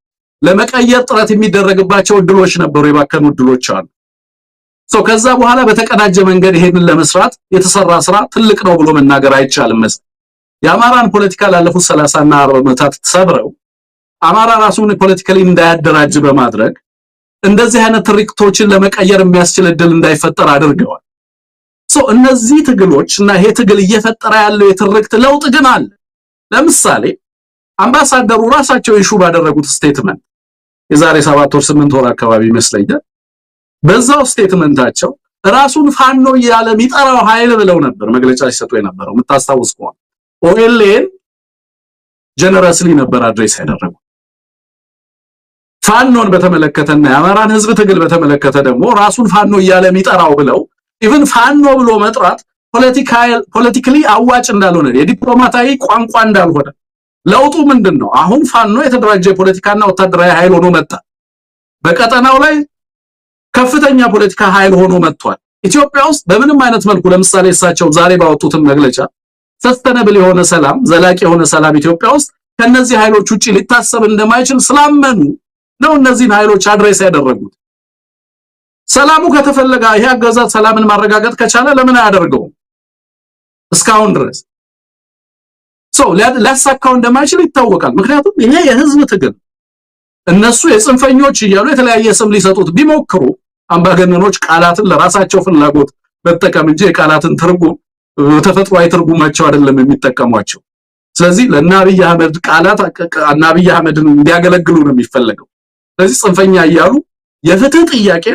ለመቀየር ጥረት የሚደረግባቸው እድሎች ነበሩ፣ የባከኑ እድሎች አሉ። ከዛ በኋላ በተቀናጀ መንገድ ይሄንን ለመስራት የተሰራ ስራ ትልቅ ነው ብሎ መናገር አይቻልም። የአማራን ፖለቲካ ላለፉት 30 እና 40 ዓመታት ተሰብረው አማራ ራሱን ፖለቲካሊ እንዳያደራጅ በማድረግ እንደዚህ አይነት ትርክቶችን ለመቀየር የሚያስችል እድል እንዳይፈጠር አድርገዋል። እነዚህ ትግሎች እና ይሄ ትግል እየፈጠረ ያለው የትርክት ለውጥ ግን አለ። ለምሳሌ አምባሳደሩ ራሳቸው ኢሹ ባደረጉት ስቴትመንት የዛሬ 7 ወር 8 ወር አካባቢ ይመስለኛል በዛው ስቴትመንታቸው ራሱን ፋኖ እያለ የሚጠራው ኃይል ብለው ነበር መግለጫ ሲሰጡ የነበረው የምታስታውስ ከሆነ ኦኤልኤን ጀነራስሊ ነበር አድሬስ ያደረጉ። ፋኖን በተመለከተና የአማራን ህዝብ ትግል በተመለከተ ደግሞ ራሱን ፋኖ እያለ የሚጠራው ብለው ኢቭን ፋኖ ብሎ መጥራት ፖለቲካሊ አዋጭ እንዳልሆነ የዲፕሎማታዊ ቋንቋ እንዳልሆነ ለውጡ ምንድነው? አሁን ፋኖ የተደራጀ ፖለቲካና ወታደራዊ ኃይል ሆኖ መጣ። በቀጠናው ላይ ከፍተኛ ፖለቲካ ኃይል ሆኖ መጥቷል። ኢትዮጵያ ውስጥ በምንም አይነት መልኩ ለምሳሌ እሳቸው ዛሬ ባወጡት መግለጫ ሰስተነብል የሆነ ሰላም ዘላቂ የሆነ ሰላም ኢትዮጵያ ውስጥ ከነዚህ ኃይሎች ውጪ ሊታሰብ እንደማይችል ስላመኑ ነው እነዚህን ኃይሎች አድሬስ ያደረጉት። ሰላሙ ከተፈለገ ይሄ አገዛዝ ሰላምን ማረጋገጥ ከቻለ ለምን አያደርገው? እስካሁን ድረስ ሊያሳካው እንደማይችል ይታወቃል። ምክንያቱም ይሄ የህዝብ ትግል እነሱ የጽንፈኞች እያሉ የተለያየ ስም ሊሰጡት ቢሞክሩ አምባገነኖች ቃላትን ለራሳቸው ፍላጎት መጠቀም እንጂ የቃላትን ትርጉም ተፈጥሯዊ ትርጉማቸው አይደለም የሚጠቀሟቸው። ስለዚህ ለአብይ አህመድ ቃላት አብይ አህመድን እንዲያገለግሉ ነው የሚፈልገው። ስለዚህ ጽንፈኛ እያሉ የፍትህ ጥያቄ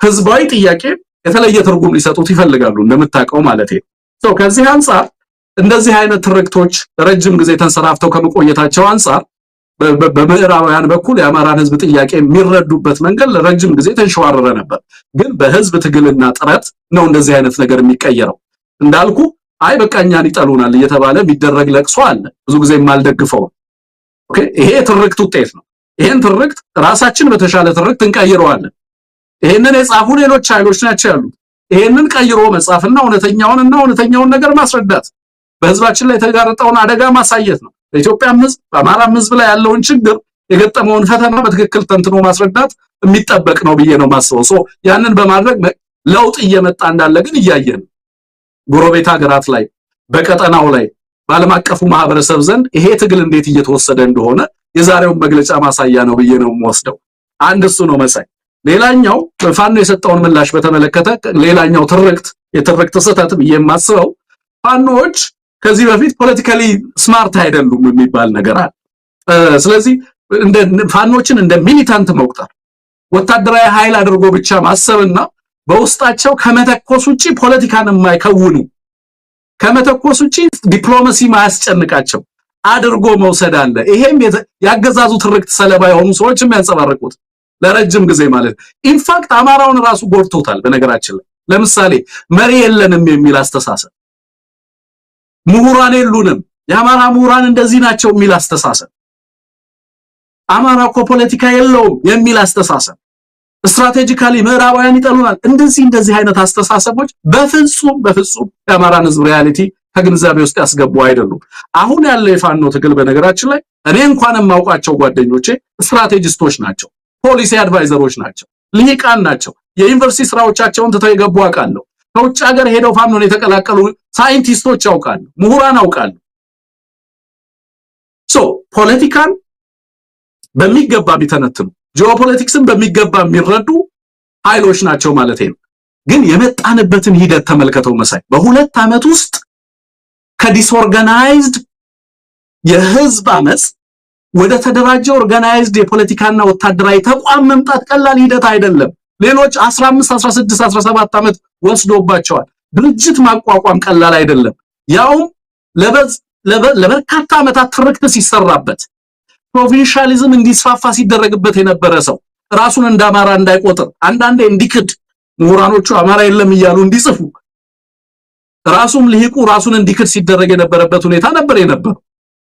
ህዝባዊ ጥያቄ የተለየ ትርጉም ሊሰጡት ይፈልጋሉ እንደምታውቀው ማለት ነው። ከዚህ አንፃር እንደዚህ አይነት ትርክቶች ረጅም ጊዜ ተንሰራፍተው ከመቆየታቸው አንፃር በምዕራባውያን በኩል የአማራን ህዝብ ጥያቄ የሚረዱበት መንገድ ለረጅም ጊዜ ተንሸዋረረ ነበር። ግን በህዝብ ትግልና ጥረት ነው እንደዚህ አይነት ነገር የሚቀየረው። እንዳልኩ አይ በቃኛን ይጠሉናል እየተባለ የሚደረግ ለቅሶ አለ፣ ብዙ ጊዜ የማልደግፈው። ኦኬ ይሄ ትርክት ውጤት ነው። ይሄን ትርክት ራሳችን በተሻለ ትርክት እንቀይረዋለን። ይሄንን የጻፉ ሌሎች ኃይሎች ናቸው ያሉት። ይሄንን ቀይሮ መጻፍና እውነተኛውን ነገር ማስረዳት በህዝባችን ላይ የተጋረጠውን አደጋ ማሳየት ነው። በኢትዮጵያም ህዝብ በአማራም ህዝብ ላይ ያለውን ችግር የገጠመውን ፈተና በትክክል ተንትኖ ማስረዳት የሚጠበቅ ነው ብዬ ነው ማስበው። ያንን በማድረግ ለውጥ እየመጣ እንዳለ ግን እያየን ጎረቤት ሀገራት ላይ በቀጠናው ላይ በዓለም አቀፉ ማህበረሰብ ዘንድ ይሄ ትግል እንዴት እየተወሰደ እንደሆነ የዛሬው መግለጫ ማሳያ ነው ብዬ ነው የምወስደው። አንድ እሱ ነው መሳይ። ሌላኛው ፋኖ የሰጠውን ምላሽ በተመለከተ ሌላኛው የትርክት ስህተት ብዬ የማስበው ፋኖዎች ከዚህ በፊት ፖለቲካሊ ስማርት አይደሉም የሚባል ነገር አለ። ስለዚህ ፋኖችን እንደ ሚሊታንት መቁጠር ወታደራዊ ኃይል አድርጎ ብቻ ማሰብና በውስጣቸው ከመተኮስ ውጪ ፖለቲካን የማይከውኑ ከመተኮስ ውጪ ዲፕሎማሲ ማያስጨንቃቸው አድርጎ መውሰድ አለ። ይሄም ያገዛዙ ትርክት ሰለባ የሆኑ ሰዎች የሚያንጸባርቁት ለረጅም ጊዜ ማለት ኢንፋክት አማራውን ራሱ ጎድቶታል። በነገራችን ላይ ለምሳሌ መሪ የለንም የሚል አስተሳሰብ፣ ምሁራን የሉንም፣ የአማራ ምሁራን እንደዚህ ናቸው የሚል አስተሳሰብ፣ አማራ እኮ ፖለቲካ የለውም የሚል አስተሳሰብ፣ ስትራቴጂካሊ ምዕራባውያን ይጠሉናል፣ እንደዚህ አይነት አስተሳሰቦች በፍጹም የአማራን ህዝብ ሪያሊቲ ከግንዛቤ ውስጥ ያስገቡ አይደሉም። አሁን ያለው የፋኖ ትግል በነገራችን ላይ እኔ እንኳን የማውቃቸው ጓደኞቼ ስትራቴጂስቶች ናቸው፣ ፖሊሲ አድቫይዘሮች ናቸው፣ ልሂቃን ናቸው። የዩኒቨርሲቲ ስራዎቻቸውን ትተው የገቡ አውቃለሁ። ከውጭ ሀገር ሄደው ፋኖን የተቀላቀሉ ሳይንቲስቶች አውቃለሁ፣ ምሁራን አውቃለሁ። ፖለቲካን በሚገባ ቢተነትኑ ጂኦፖለቲክስን በሚገባ የሚረዱ ኃይሎች ናቸው ማለት ነው። ግን የመጣንበትን ሂደት ተመልከተው መሳይ በሁለት ዓመት ውስጥ ከዲስኦርጋናይዝድ የህዝብ አመጽ ወደ ተደራጀ ኦርጋናይዝድ የፖለቲካና ወታደራዊ ተቋም መምጣት ቀላል ሂደት አይደለም። ሌሎች 15 16 17 ዓመት ወስዶባቸዋል። ድርጅት ማቋቋም ቀላል አይደለም። ያውም ለበርካታ ዓመታት ትርክት ሲሰራበት ፕሮቪንሻሊዝም እንዲስፋፋ ሲደረግበት የነበረ ሰው ራሱን እንደ አማራ እንዳይቆጥር አንዳንዴ እንዲክድ ምሁራኖቹ አማራ የለም እያሉ እንዲጽፉ ራሱም ልሂቁ ራሱን እንዲክድ ሲደረግ የነበረበት ሁኔታ ነበር የነበረው።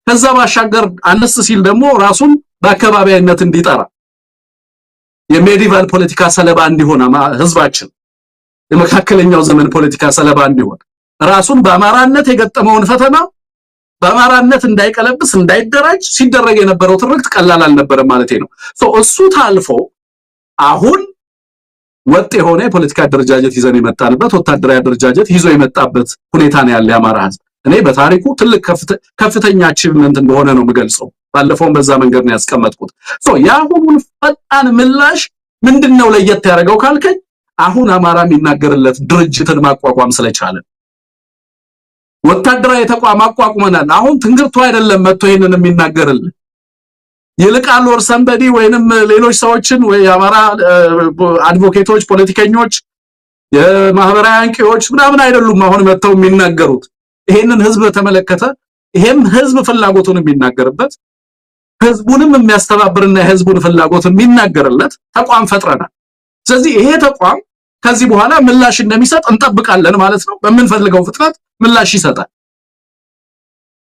ከዛ ባሻገር አነስ ሲል ደግሞ ራሱን በአካባቢያዊነት እንዲጠራ የሜዲቫል ፖለቲካ ሰለባ እንዲሆን ህዝባችን የመካከለኛው ዘመን ፖለቲካ ሰለባ እንዲሆን ራሱን በአማራነት የገጠመውን ፈተና በአማራነት እንዳይቀለብስ እንዳይደራጅ ሲደረግ የነበረው ትርክት ቀላል አልነበረም ማለት ነው። እሱ ታልፎ አሁን ወጥ የሆነ የፖለቲካ አደረጃጀት ይዘን የመጣንበት ወታደራዊ አደረጃጀት ይዞ የመጣበት ሁኔታ ነው ያለ የአማራ ህዝብ። እኔ በታሪኩ ትልቅ ከፍተኛ አቺቭመንት እንደሆነ ነው የምገልጸው። ባለፈውም በዛ መንገድ ነው ያስቀመጥኩት። የአሁኑን ፈጣን ምላሽ ምንድነው ለየት ያደርገው ካልከኝ አሁን አማራ የሚናገርለት ድርጅትን ማቋቋም ስለቻለ ወታደራዊ ተቋም አቋቁመናል። አሁን ትንግርቱ አይደለም መጥቶ ይሄንን የሚናገርልን ይልቃል ወር ሰንበዲ ወይንም ሌሎች ሰዎችን ወይ አማራ አድቮኬቶች፣ ፖለቲከኞች፣ የማህበራዊ አንቂዎች ምናምን አይደሉም አሁን መጥተው የሚናገሩት። ይሄንን ህዝብ ተመለከተ ይሄም ህዝብ ፍላጎቱን የሚናገርበት ህዝቡንም የሚያስተባብርና የህዝቡን ፍላጎት የሚናገርለት ተቋም ፈጥረናል። ስለዚህ ይሄ ተቋም ከዚህ በኋላ ምላሽ እንደሚሰጥ እንጠብቃለን ማለት ነው። በምንፈልገው ፍጥነት ምላሽ ይሰጣል።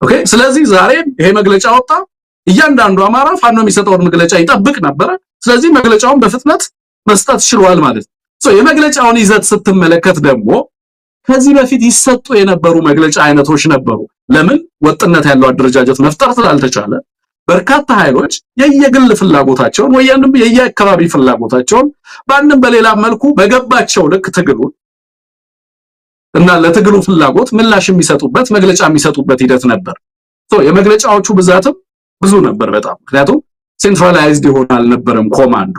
ኦኬ። ስለዚህ ዛሬ ይሄ መግለጫ ወጣ። እያንዳንዱ አማራ ፋኖ የሚሰጠውን መግለጫ ይጠብቅ ነበር። ስለዚህ መግለጫውን በፍጥነት መስጠት ችሏል ማለት ነው። የመግለጫውን ይዘት ስትመለከት ደግሞ ከዚህ በፊት ይሰጡ የነበሩ መግለጫ አይነቶች ነበሩ። ለምን ወጥነት ያለው አደረጃጀት መፍጠር ስላልተቻለ በርካታ ኃይሎች የየግል ፍላጎታቸውን ወይንም የየአካባቢ ፍላጎታቸውን በአንድም በሌላ መልኩ በገባቸው ልክ ትግሉን እና ለትግሉ ፍላጎት ምላሽ የሚሰጡበት መግለጫ የሚሰጡበት ሂደት ነበር። የመግለጫዎቹ ብዛትም ብዙ ነበር በጣም። ምክንያቱም ሴንትራላይዝድ ይሆን አልነበረም ኮማንዱ።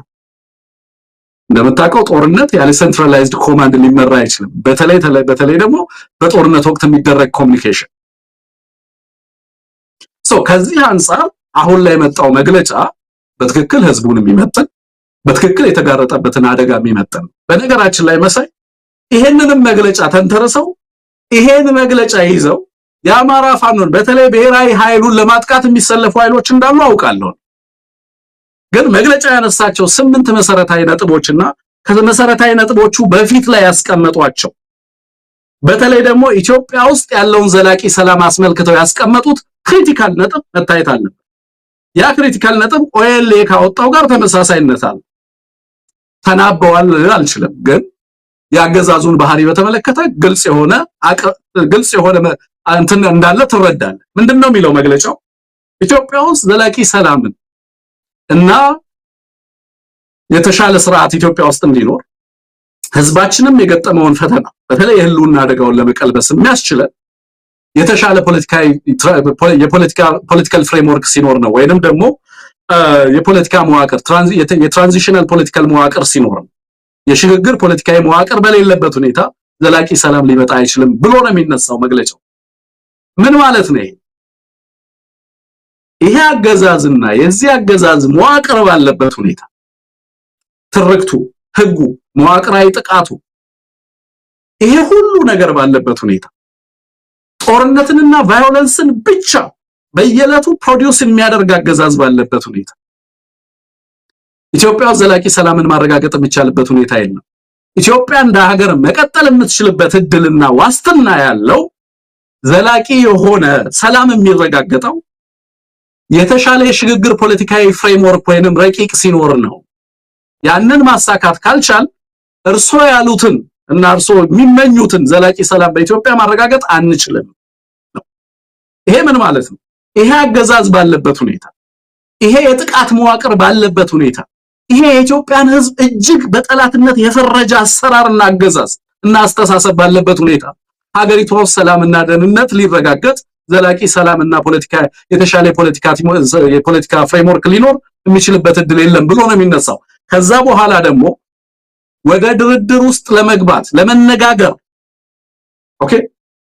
እንደምታውቀው ጦርነት ያለ ሴንትራላይዝድ ኮማንድ ሊመራ አይችልም። በተለይ ደግሞ በጦርነት ወቅት የሚደረግ ኮሙኒኬሽን። ከዚህ አንፃር አሁን ላይ የመጣው መግለጫ በትክክል ህዝቡን የሚመጥን በትክክል የተጋረጠበትን አደጋ የሚመጥን። በነገራችን ላይ መሳይ ይሄንንም መግለጫ ተንተርሰው ይሄን መግለጫ ይዘው የአማራ ፋኖን በተለይ ብሔራዊ ኃይሉን ለማጥቃት የሚሰለፉ ኃይሎች እንዳሉ አውቃለሁ። ግን መግለጫ ያነሳቸው 8 መሰረታዊ ነጥቦችና ከመሰረታዊ ነጥቦቹ በፊት ላይ ያስቀመጧቸው በተለይ ደግሞ ኢትዮጵያ ውስጥ ያለውን ዘላቂ ሰላም አስመልክተው ያስቀመጡት ክሪቲካል ነጥብ መታየት አለበት። ያ ክሪቲካል ነጥብ ኦኤልኤ ካወጣው ጋር ተመሳሳይነት አለ። ተናበዋል አልችልም፣ ግን ያገዛዙን ባህሪ በተመለከተ ግልጽ የሆነ እንትን እንዳለ ትረዳለህ። ምንድነው የሚለው መግለጫው? ኢትዮጵያ ውስጥ ዘላቂ ሰላምን እና የተሻለ ስርዓት ኢትዮጵያ ውስጥ እንዲኖር ህዝባችንም የገጠመውን ፈተና በተለይ የህልውና አደጋውን ለመቀልበስ የሚያስችለን የተሻለ ፖለቲካል ፍሬምወርክ ሲኖር ነው ወይንም ደግሞ የፖለቲካ መዋቅር የትራንዚሽናል ፖለቲካል መዋቅር ሲኖር ነው። የሽግግር ፖለቲካዊ መዋቅር በሌለበት ሁኔታ ዘላቂ ሰላም ሊመጣ አይችልም ብሎ ነው የሚነሳው መግለጫው። ምን ማለት ነው? ይሄ አገዛዝና የዚህ አገዛዝ መዋቅር ባለበት ሁኔታ ትርክቱ፣ ህጉ፣ መዋቅራዊ ጥቃቱ ይሄ ሁሉ ነገር ባለበት ሁኔታ ጦርነትንና ቫዮለንስን ብቻ በየለቱ ፕሮዲዩስ የሚያደርግ አገዛዝ ባለበት ሁኔታ ኢትዮጵያ ዘላቂ ሰላምን ማረጋገጥ የሚቻልበት ሁኔታ የለም። ኢትዮጵያ እንደ ሀገር መቀጠል የምትችልበት እድልና ዋስትና ያለው ዘላቂ የሆነ ሰላም የሚረጋገጠው የተሻለ የሽግግር ፖለቲካዊ ፍሬምወርክ ወይንም ረቂቅ ሲኖር ነው። ያንን ማሳካት ካልቻል እርሶ ያሉትን እና እርሶ የሚመኙትን ዘላቂ ሰላም በኢትዮጵያ ማረጋገጥ አንችልም። ይሄ ምን ማለት ነው? ይሄ አገዛዝ ባለበት ሁኔታ፣ ይሄ የጥቃት መዋቅር ባለበት ሁኔታ፣ ይሄ የኢትዮጵያን ህዝብ እጅግ በጠላትነት የፈረጀ አሰራርና አገዛዝ እና አስተሳሰብ ባለበት ሁኔታ ሀገሪቷ ውስጥ ሰላምና ደህንነት ሊረጋገጥ ዘላቂ ሰላምና ፖለቲካ የተሻለ የፖለቲካ ፍሬምወርክ ሊኖር የሚችልበት እድል የለም ብሎ ነው የሚነሳው። ከዛ በኋላ ደግሞ ወደ ድርድር ውስጥ ለመግባት ለመነጋገር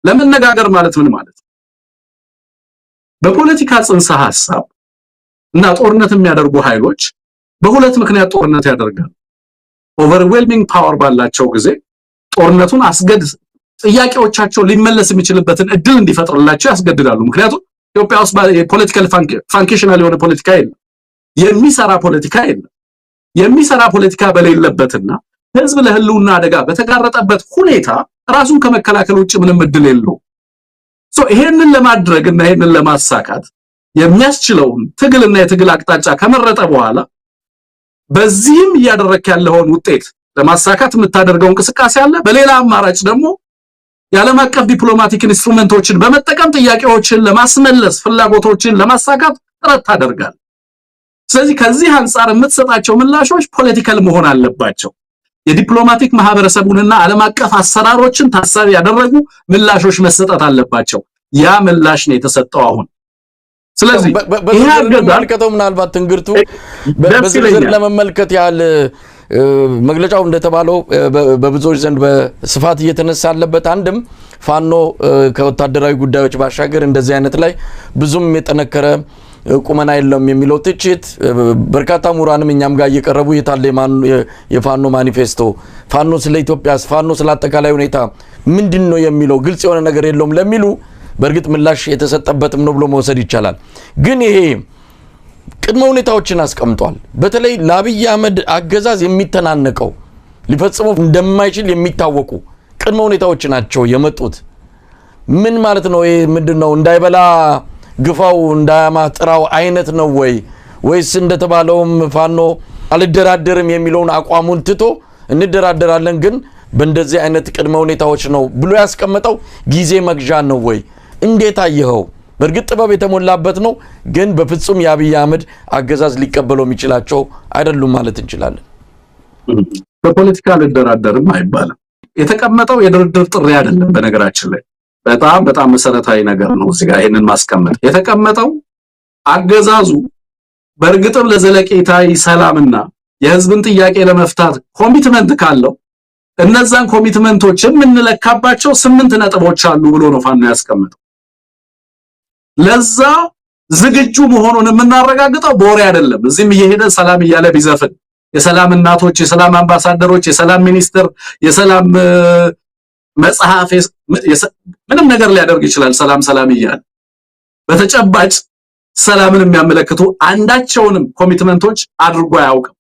ለመነጋገር ማለት ምን ማለት ነው? በፖለቲካ ጽንሰ ሐሳብ እና ጦርነት የሚያደርጉ ኃይሎች በሁለት ምክንያት ጦርነት ያደርጋሉ። ኦቨርዌልሚንግ ፓወር ባላቸው ጊዜ ጦርነቱን ጥያቄዎቻቸው ሊመለስ የሚችልበትን እድል እንዲፈጥርላቸው ያስገድዳሉ። ምክንያቱም ኢትዮጵያ ውስጥ ፖለቲካል ፋንክሽናል የሆነ ፖለቲካ የለም፣ የሚሰራ ፖለቲካ የለም። የሚሰራ ፖለቲካ በሌለበትና ህዝብ ለህልውና አደጋ በተጋረጠበት ሁኔታ ራሱን ከመከላከል ውጭ ምንም እድል የለውም። ይሄንን ለማድረግ እና ይሄንን ለማሳካት የሚያስችለውን ትግልና የትግል አቅጣጫ ከመረጠ በኋላ በዚህም እያደረክ ያለውን ውጤት ለማሳካት የምታደርገው እንቅስቃሴ አለ። በሌላ አማራጭ ደግሞ የዓለም አቀፍ ዲፕሎማቲክ ኢንስትሩመንቶችን በመጠቀም ጥያቄዎችን ለማስመለስ ፍላጎቶችን ለማሳካት ጥረት ታደርጋለህ። ስለዚህ ከዚህ አንፃር የምትሰጣቸው ምላሾች ፖለቲካል መሆን አለባቸው። የዲፕሎማቲክ ማህበረሰቡንና ዓለም አቀፍ አሰራሮችን ታሳቢ ያደረጉ ምላሾች መሰጠት አለባቸው። ያ ምላሽ ነው የተሰጠው አሁን። ስለዚህ ይሄ አገዛዝ
ምናልባት ትንግርቱ በዝርዝር ለመመልከት ያህል መግለጫው እንደተባለው በብዙዎች ዘንድ በስፋት እየተነሳ ያለበት አንድም ፋኖ ከወታደራዊ ጉዳዮች ባሻገር እንደዚህ አይነት ላይ ብዙም የጠነከረ ቁመና የለም የሚለው ትችት በርካታ ምሁራንም እኛም ጋር እየቀረቡ የታለ የፋኖ ማኒፌስቶ ፋኖ ስለ ኢትዮጵያ ፋኖ ስለ አጠቃላይ ሁኔታ ምንድነው የሚለው ግልጽ የሆነ ነገር የለውም ለሚሉ በርግጥ ምላሽ የተሰጠበትም ነው ብሎ መውሰድ ይቻላል። ግን ይሄ ቅድመ ሁኔታዎችን አስቀምጧል። በተለይ ለአብይ አህመድ አገዛዝ የሚተናነቀው ሊፈጽመው እንደማይችል የሚታወቁ ቅድመ ሁኔታዎች ናቸው የመጡት። ምን ማለት ነው? ይሄ ምንድነው? እንዳይበላ ግፋው እንዳያማ ጥራው አይነት ነው ወይስ እንደተባለውም ፋኖ አልደራደርም የሚለውን አቋሙን ትቶ እንደራደራለን ግን በእንደዚህ አይነት ቅድመ ሁኔታዎች ነው ብሎ ያስቀመጠው ጊዜ መግዣ ነው ወይ? እንዴት አየኸው? በርግጥ ጥበብ የተሞላበት ነው፣ ግን በፍጹም የአብይ አህመድ አገዛዝ ሊቀበለው የሚችላቸው አይደሉም ማለት እንችላለን።
በፖለቲካ ልደራደርም አይባልም። የተቀመጠው የድርድር ጥሪ አይደለም። በነገራችን ላይ በጣም መሰረታዊ ነገር ነው እዚህ ጋር ይሄንን ማስቀመጥ የተቀመጠው። አገዛዙ በእርግጥም ለዘለቄታዊ ሰላምና የህዝብን ጥያቄ ለመፍታት ኮሚትመንት ካለው እነዛን ኮሚትመንቶች የምንለካባቸው 8 ነጥቦች አሉ ብሎ ነው ፋኖ ያስቀመጠው። ለዛ ዝግጁ መሆኑን የምናረጋግጠው በወሬ አይደለም። እዚህም እየሄደ ሰላም እያለ ቢዘፍን የሰላም እናቶች፣ የሰላም አምባሳደሮች፣ የሰላም ሚኒስትር፣ የሰላም መጽሐፍ ምንም ነገር ሊያደርግ ይችላል። ሰላም እያለ በተጨባጭ ሰላምን የሚያመለክቱ አንዳቸውንም ኮሚትመንቶች አድርጎ አያውቅም።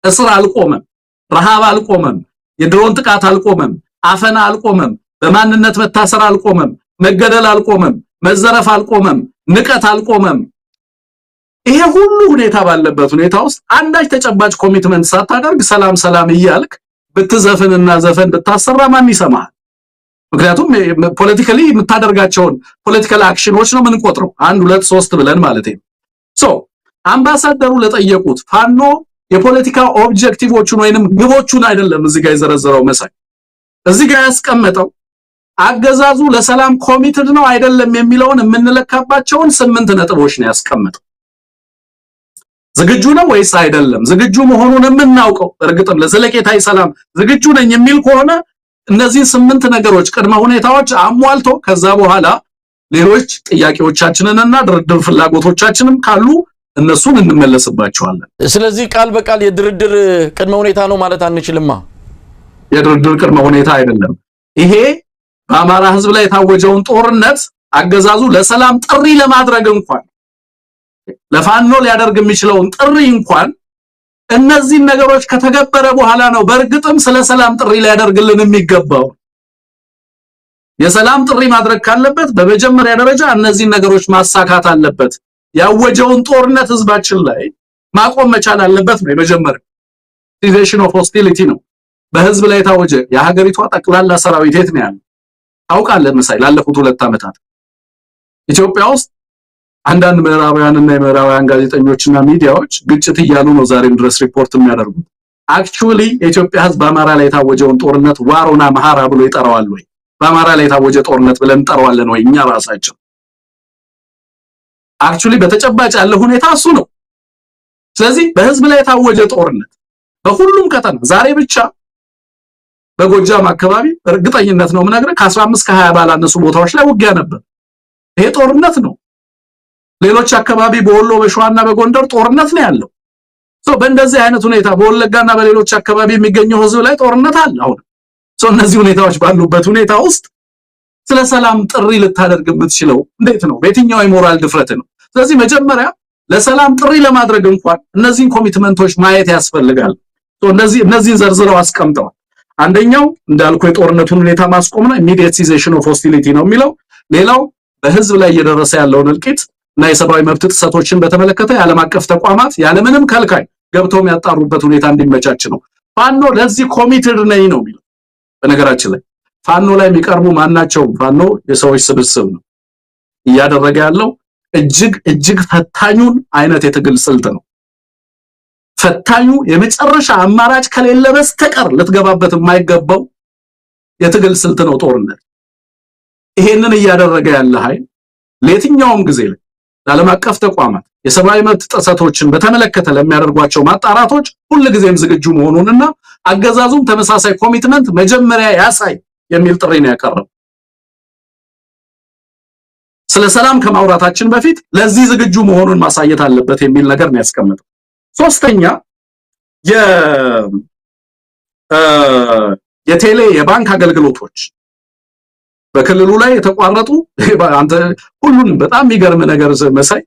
እስር አልቆመም፣ ረሃብ አልቆመም፣ የድሮን ጥቃት አልቆመም፣ አፈና አልቆመም፣ በማንነት መታሰር አልቆመም፣ መገደል አልቆመም፣ መዘረፍ አልቆመም፣ ንቀት አልቆመም። ይሄ ሁሉ ሁኔታ ባለበት ሁኔታ ውስጥ አንዳች ተጨባጭ ኮሚትመንት ሳታደርግ ሰላም እያልክ ብትዘፍንና ዘፈን ብታሰራ ማን ይሰማል? ምክንያቱም ፖለቲካሊ የምታደርጋቸውን ፖለቲካል አክሽኖች ነው የምንቆጥረው 1 2 3 ብለን ማለት ነው። አምባሳደሩ ለጠየቁት ፋኖ የፖለቲካ ኦብጀክቲቮቹን ወይንም ግቦቹን አይደለም እዚህ ጋር የዘረዘረው መሳይ እዚህ ጋር ያስቀመጠው አገዛዙ ለሰላም ኮሚትድ ነው አይደለም የሚለውን የምንለካባቸውን 8 ነጥቦች ነው ያስቀመጠው። ዝግጁ ነው ወይስ አይደለም? ዝግጁ መሆኑን የምናውቀው እርግጥም ለዘለቄታዊ ሰላም ዝግጁ ነኝ የሚል ከሆነ እነዚህ 8 ነገሮች ቅድመ ሁኔታዎች አሟልቶ ከዛ በኋላ ሌሎች ጥያቄዎቻችንንና ድርድር ፍላጎቶቻችንም ካሉ እነሱን እንመለስባቸዋለን።
ስለዚህ ቃል በቃል የድርድር ቅድመ ሁኔታ ነው ማለት አንችልማ።
የድርድር ቅድመ ሁኔታ አይደለም ይሄ። በአማራ ህዝብ ላይ የታወጀውን ጦርነት አገዛዙ ለሰላም ጥሪ ለማድረግ እንኳን ለፋኖ ሊያደርግ የሚችለውን ጥሪ እንኳን እነዚህ ነገሮች ከተገበረ በኋላ ነው በእርግጥም ስለ ሰላም ጥሪ ሊያደርግልን የሚገባው። የሰላም ጥሪ ማድረግ ካለበት በመጀመሪያ ደረጃ እነዚህ ነገሮች ማሳካት አለበት። ያወጀውን ጦርነት ህዝባችን ላይ ማቆም መቻል አለበት ነው የመጀመሪያው። cessation of hostility ነው በህዝብ ላይ የታወጀ። የሀገሪቷ ጠቅላላ ሰራዊት የት ነው ያለው ታውቃለህ መሳይ? ላለፉት 2 ዓመታት ኢትዮጵያ ውስጥ አንዳንድ ምዕራባውያንና የምዕራባውያን ጋዜጠኞችና ሚዲያዎች ግጭት እያሉ ነው ዛሬም ድረስ ሪፖርት የሚያደርጉት። አክቹአሊ የኢትዮጵያ ህዝብ በአማራ ላይ የታወጀውን ጦርነት ዋሮና መሃራ ብሎ ይጠራዋል ወይ? በአማራ ላይ የታወጀ ጦርነት ብለን እንጠራዋለን ወይ እኛ ራሳችን? አክቹአሊ በተጨባጭ ያለ ሁኔታ እሱ ነው። ስለዚህ በህዝብ ላይ የታወጀ ጦርነት በሁሉም ቀጠና ዛሬ ብቻ በጎጃም አካባቢ እርግጠኝነት ነው የምነግርህ ከ15 ከ20 ባላነሱ ቦታዎች ላይ ውጊያ ነበር። ይሄ ጦርነት ነው። ሌሎች አካባቢ በወሎ በሸዋና በጎንደር ጦርነት ነው ያለው። በእንደዚህ አይነት ሁኔታ በወለጋና በሌሎች አካባቢ የሚገኘው ህዝብ ላይ ጦርነት አለ አሁን። እነዚህ ሁኔታዎች ባሉበት ሁኔታ ውስጥ ስለ ሰላም ጥሪ ልታደርግ የምትችለው እንዴት ነው? በየትኛው የሞራል ድፍረት ነው? ስለዚህ መጀመሪያ ለሰላም ጥሪ ለማድረግ እንኳን እነዚህን ኮሚትመንቶች ማየት ያስፈልጋል። እነዚህን ዘርዝረው አስቀምጠዋል። አንደኛው እንዳልኩ የጦርነቱን ሁኔታ ማስቆም ነው፣ immediate cessation of hostility ነው የሚለው። ሌላው በህዝብ ላይ እየደረሰ ያለውን እልቂት እና የሰብአዊ መብት ጥሰቶችን በተመለከተ የዓለም አቀፍ ተቋማት ያለምንም ከልካይ ገብተው የሚያጣሩበት ሁኔታ እንዲመቻች ነው። ፋኖ ለዚህ ኮሚትድ ነኝ ነው የሚለው። በነገራችን ላይ ፋኖ ላይ የሚቀርቡ ማናቸውም ፋኖ የሰዎች ስብስብ ነው እያደረገ ያለው እጅግ ፈታኙን አይነት የትግል ስልት ነው። ፈታኙ የመጨረሻ አማራጭ ከሌለ በስተቀር ልትገባበት የማይገባው የትግል ስልት ነው ጦርነት። ይሄንን እያደረገ ያለ ኃይል ለየትኛውም ጊዜ ላይ ለዓለም አቀፍ ተቋማት የሰብአዊ መብት ጥሰቶችን በተመለከተ ለሚያደርጓቸው ማጣራቶች ሁልጊዜም ዝግጁ መሆኑንና አገዛዙም ተመሳሳይ ኮሚትመንት መጀመሪያ ያሳይ የሚል ጥሪ ነው ያቀረበው። ስለ ሰላም ከማውራታችን በፊት ለዚህ ዝግጁ መሆኑን ማሳየት አለበት የሚል ነገር ነው ያስቀመጠው። ሶስተኛ የቴሌ የባንክ አገልግሎቶች በክልሉ ላይ የተቋረጡ አንተ ሁሉንም በጣም የሚገርም ነገር መሳይ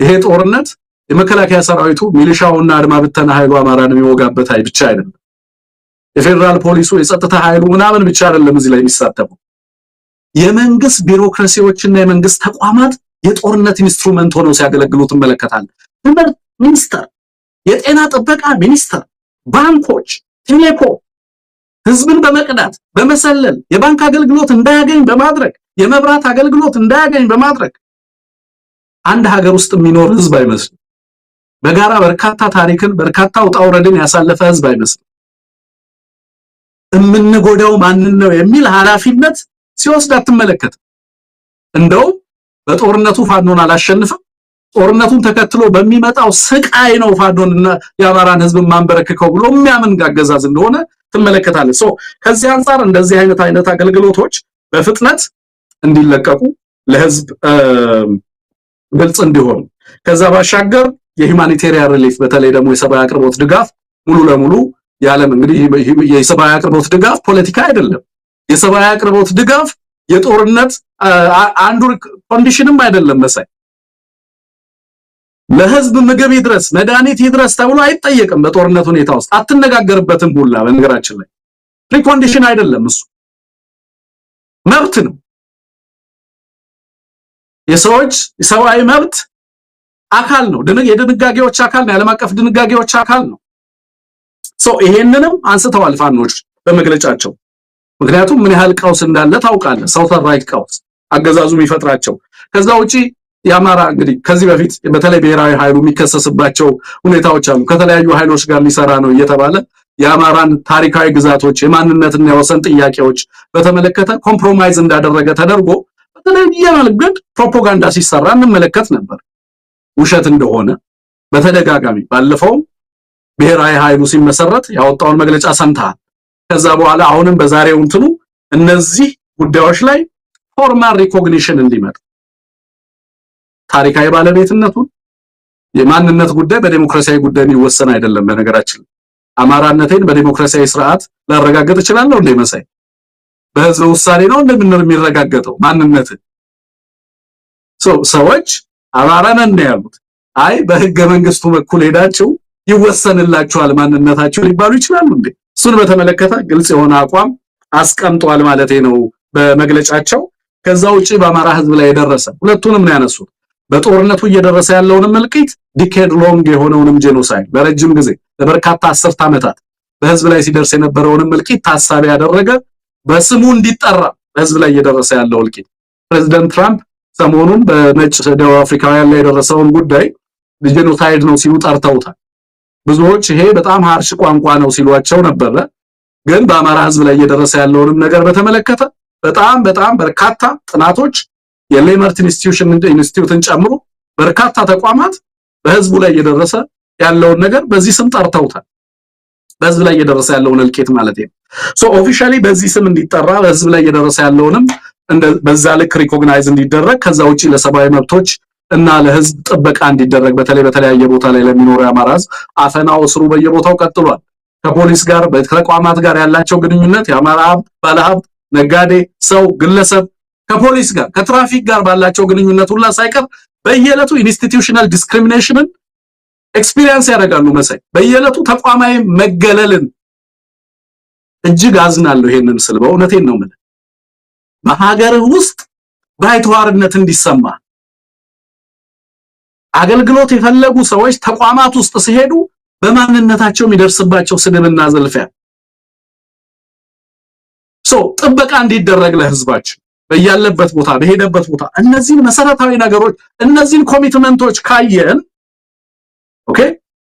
ይሄ ጦርነት የመከላከያ ሰራዊቱ ሚሊሻውና አድማ ብተና ኃይሉ አማራን የሚወጋበት አይ ብቻ አይደለም። የፌደራል ፖሊሱ የጸጥታ ኃይሉ ምናምን ብቻ አይደለም እዚህ ላይ የሚሳተፈው። የመንግስት ቢሮክራሲዎችና የመንግስት ተቋማት የጦርነት ኢንስትሩመንት ሆነው ሲያገለግሉ ትመለከታለህ። ትምህርት ሚኒስቴር፣ የጤና ጥበቃ ሚኒስቴር፣ ባንኮች፣ ቴሌኮም ህዝብን በመቅዳት በመሰለል የባንክ አገልግሎት እንዳያገኝ በማድረግ የመብራት አገልግሎት እንዳያገኝ በማድረግ አንድ ሀገር ውስጥ የሚኖር ህዝብ አይመስልም። በጋራ በርካታ ታሪክን በርካታ ውጣ ውረድን ያሳለፈ ህዝብ አይመስልም። የምንጎዳው ማንን ነው የሚል ኃላፊነት ሲወስድ አትመለከትም። እንደው በጦርነቱ ፋኖን አላሸንፍም፣ ጦርነቱን ተከትሎ በሚመጣው ስቃይ ነው ፋኖንና የአማራን ህዝብ ማንበረከከው ብሎ የሚያምን አገዛዝ እንደሆነ ትመለከታለህ። ከዚህ አንፃር እንደዚህ አይነት አገልግሎቶች በፍጥነት እንዲለቀቁ ለህዝብ ግልጽ እንዲሆኑ ከዛ ባሻገር የሁማኒቴሪያን ሪሊፍ በተለይ ደግሞ የሰብአዊ አቅርቦት ድጋፍ ሙሉ ለሙሉ ያለም እንግዲህ የሰብአዊ አቅርቦት ድጋፍ ፖለቲካ አይደለም። የሰብአዊ አቅርቦት ድጋፍ የጦርነት አንዱ ኮንዲሽንም አይደለም መሳይ። ለህዝብ ምግብ ይድረስ መድኃኒት ይድረስ ተብሎ አይጠየቅም። በጦርነት ሁኔታ ውስጥ አትነጋገርበትም ሁላ በነገራችን ላይ ፕሪኮንዲሽን አይደለም፣ እሱ መብት ነው። የሰዎች ሰብአዊ መብት አካል ነው፣ የድንጋጌዎች አካል ነው፣ የዓለም አቀፍ ድንጋጌዎች አካል ነው። ይሄንንም አንስተዋል ፋኖች በመግለጫቸው። ምክንያቱም ምን ያህል ቀውስ እንዳለ ታውቃለህ፣ ሰው ሰራሽ ቀውስ አገዛዙ የሚፈጥራቸው። ከዛ ውጪ የአማራ እንግዲህ ከዚህ በፊት በተለይ ብሔራዊ ኃይሉ የሚከሰስባቸው ሁኔታዎች አሉ። ከተለያዩ ኃይሎች ጋር ሊሰራ ነው እየተባለ የአማራን ታሪካዊ ግዛቶች የማንነትና የወሰን ጥያቄዎች በተመለከተ ኮምፕሮማይዝ እንዳደረገ ተደርጎ በተለያየ መንገድ ፕሮፓጋንዳ ሲሰራ እንመለከት ነበር። ውሸት እንደሆነ በተደጋጋሚ ባለፈው ብሔራዊ ኃይሉ ሲመሰረት ያወጣውን መግለጫ ሰምተሃል። ከዛ በኋላ አሁንም በዛሬው እንትኑ እነዚህ ጉዳዮች ላይ ፎርማል ሪኮግኒሽን እንዲመጣ ታሪካዊ ባለቤትነቱን የማንነት ጉዳይ በዲሞክራሲያዊ ጉዳይ የሚወሰን አይደለም። በነገራችን አማራነቴን በዲሞክራሲያዊ ስርዓት ላረጋግጥ እችላለሁ እንደ መሳይ በህዝብ ውሳኔ ነው እንደሚረጋገጠው ማንነት ሰዎች አማራ ነን ያሉት አይ በህገ መንግስቱ በኩል ሄዳችሁ ይወሰንላችኋል ማንነታችሁ ሊባሉ ይችላሉ እንዴ? እሱን በተመለከተ ግልጽ የሆነ አቋም አስቀምጧል ማለቴ ነው በመግለጫቸው። ከዛ ውጪ በአማራ ህዝብ ላይ የደረሰ ሁለቱንም ነው ያነሱት። በጦርነቱ እየደረሰ ያለውንም እልቂት ዲኬድ ሎንግ የሆነውንም ጄኖሳይድ ለረጅም ጊዜ ለበርካታ አስርት ዓመታት በህዝብ ላይ ሲደርስ የነበረውንም እልቂት ታሳቢ ያደረገ በስሙ እንዲጠራ በህዝብ ላይ እየደረሰ ያለው እልቂት ፕሬዝዳንት ትራምፕ ሰሞኑን በነጭ ደቡብ አፍሪካውያን ላይ የደረሰውን ጉዳይ ጄኖሳይድ ነው ሲሉ ጠርተውታል። ብዙዎች ይሄ በጣም ሃርሽ ቋንቋ ነው ሲሏቸው ነበር። ግን በአማራ ህዝብ ላይ እየደረሰ ያለውንም ነገር በተመለከተ በጣም በርካታ ጥናቶች የሌመርት ኢንስቲትዩትን ጨምሮ በርካታ ተቋማት በህዝቡ ላይ እየደረሰ ያለውን ነገር በዚህ ስም ጠርተውታል። በህዝብ ላይ እየደረሰ ያለውን እልቂት ማለት ነው። ኦፊሻሊ በዚህ ስም እንዲጠራ በህዝብ ላይ እየደረሰ ያለውንም በዛ ልክ ሪኮግናይዝ እንዲደረግ ከዛ ውጪ ለሰብአዊ መብቶች እና ለህዝብ ጥበቃ እንዲደረግ በተለያየ ቦታ ላይ ለሚኖር የአማራ ህዝብ አፈናው እስሩ በየቦታው ቀጥሏል። ከፖሊስ ጋር በተቋማት ጋር ያላቸው ግንኙነት የአማራ ባለሀብት፣ ነጋዴ፣ ሰው፣ ግለሰብ ከፖሊስ ጋር ከትራፊክ ጋር ባላቸው ግንኙነት ሁላ ሳይቀር በየዕለቱ ኢንስቲትዩሽናል ዲስክሪሚኔሽንን ኤክስፒሪየንስ ያደርጋሉ። መሳይ በየዕለቱ ተቋማዊ መገለልን እጅግ አዝናለሁ። ይሄንን ስል በእውነቴን ነው ማለት በሀገር ውስጥ ባይተዋርነት እንዲሰማ አገልግሎት የፈለጉ ሰዎች ተቋማት ውስጥ ሲሄዱ በማንነታቸው የሚደርስባቸው ስድብና ዘልፊያ ጥበቃ እንዲደረግ ለህዝባችን በያለበት ቦታ በሄደበት ቦታ እነዚህን መሰረታዊ ነገሮች እነዚህን ኮሚትመንቶች ካየን ኦኬ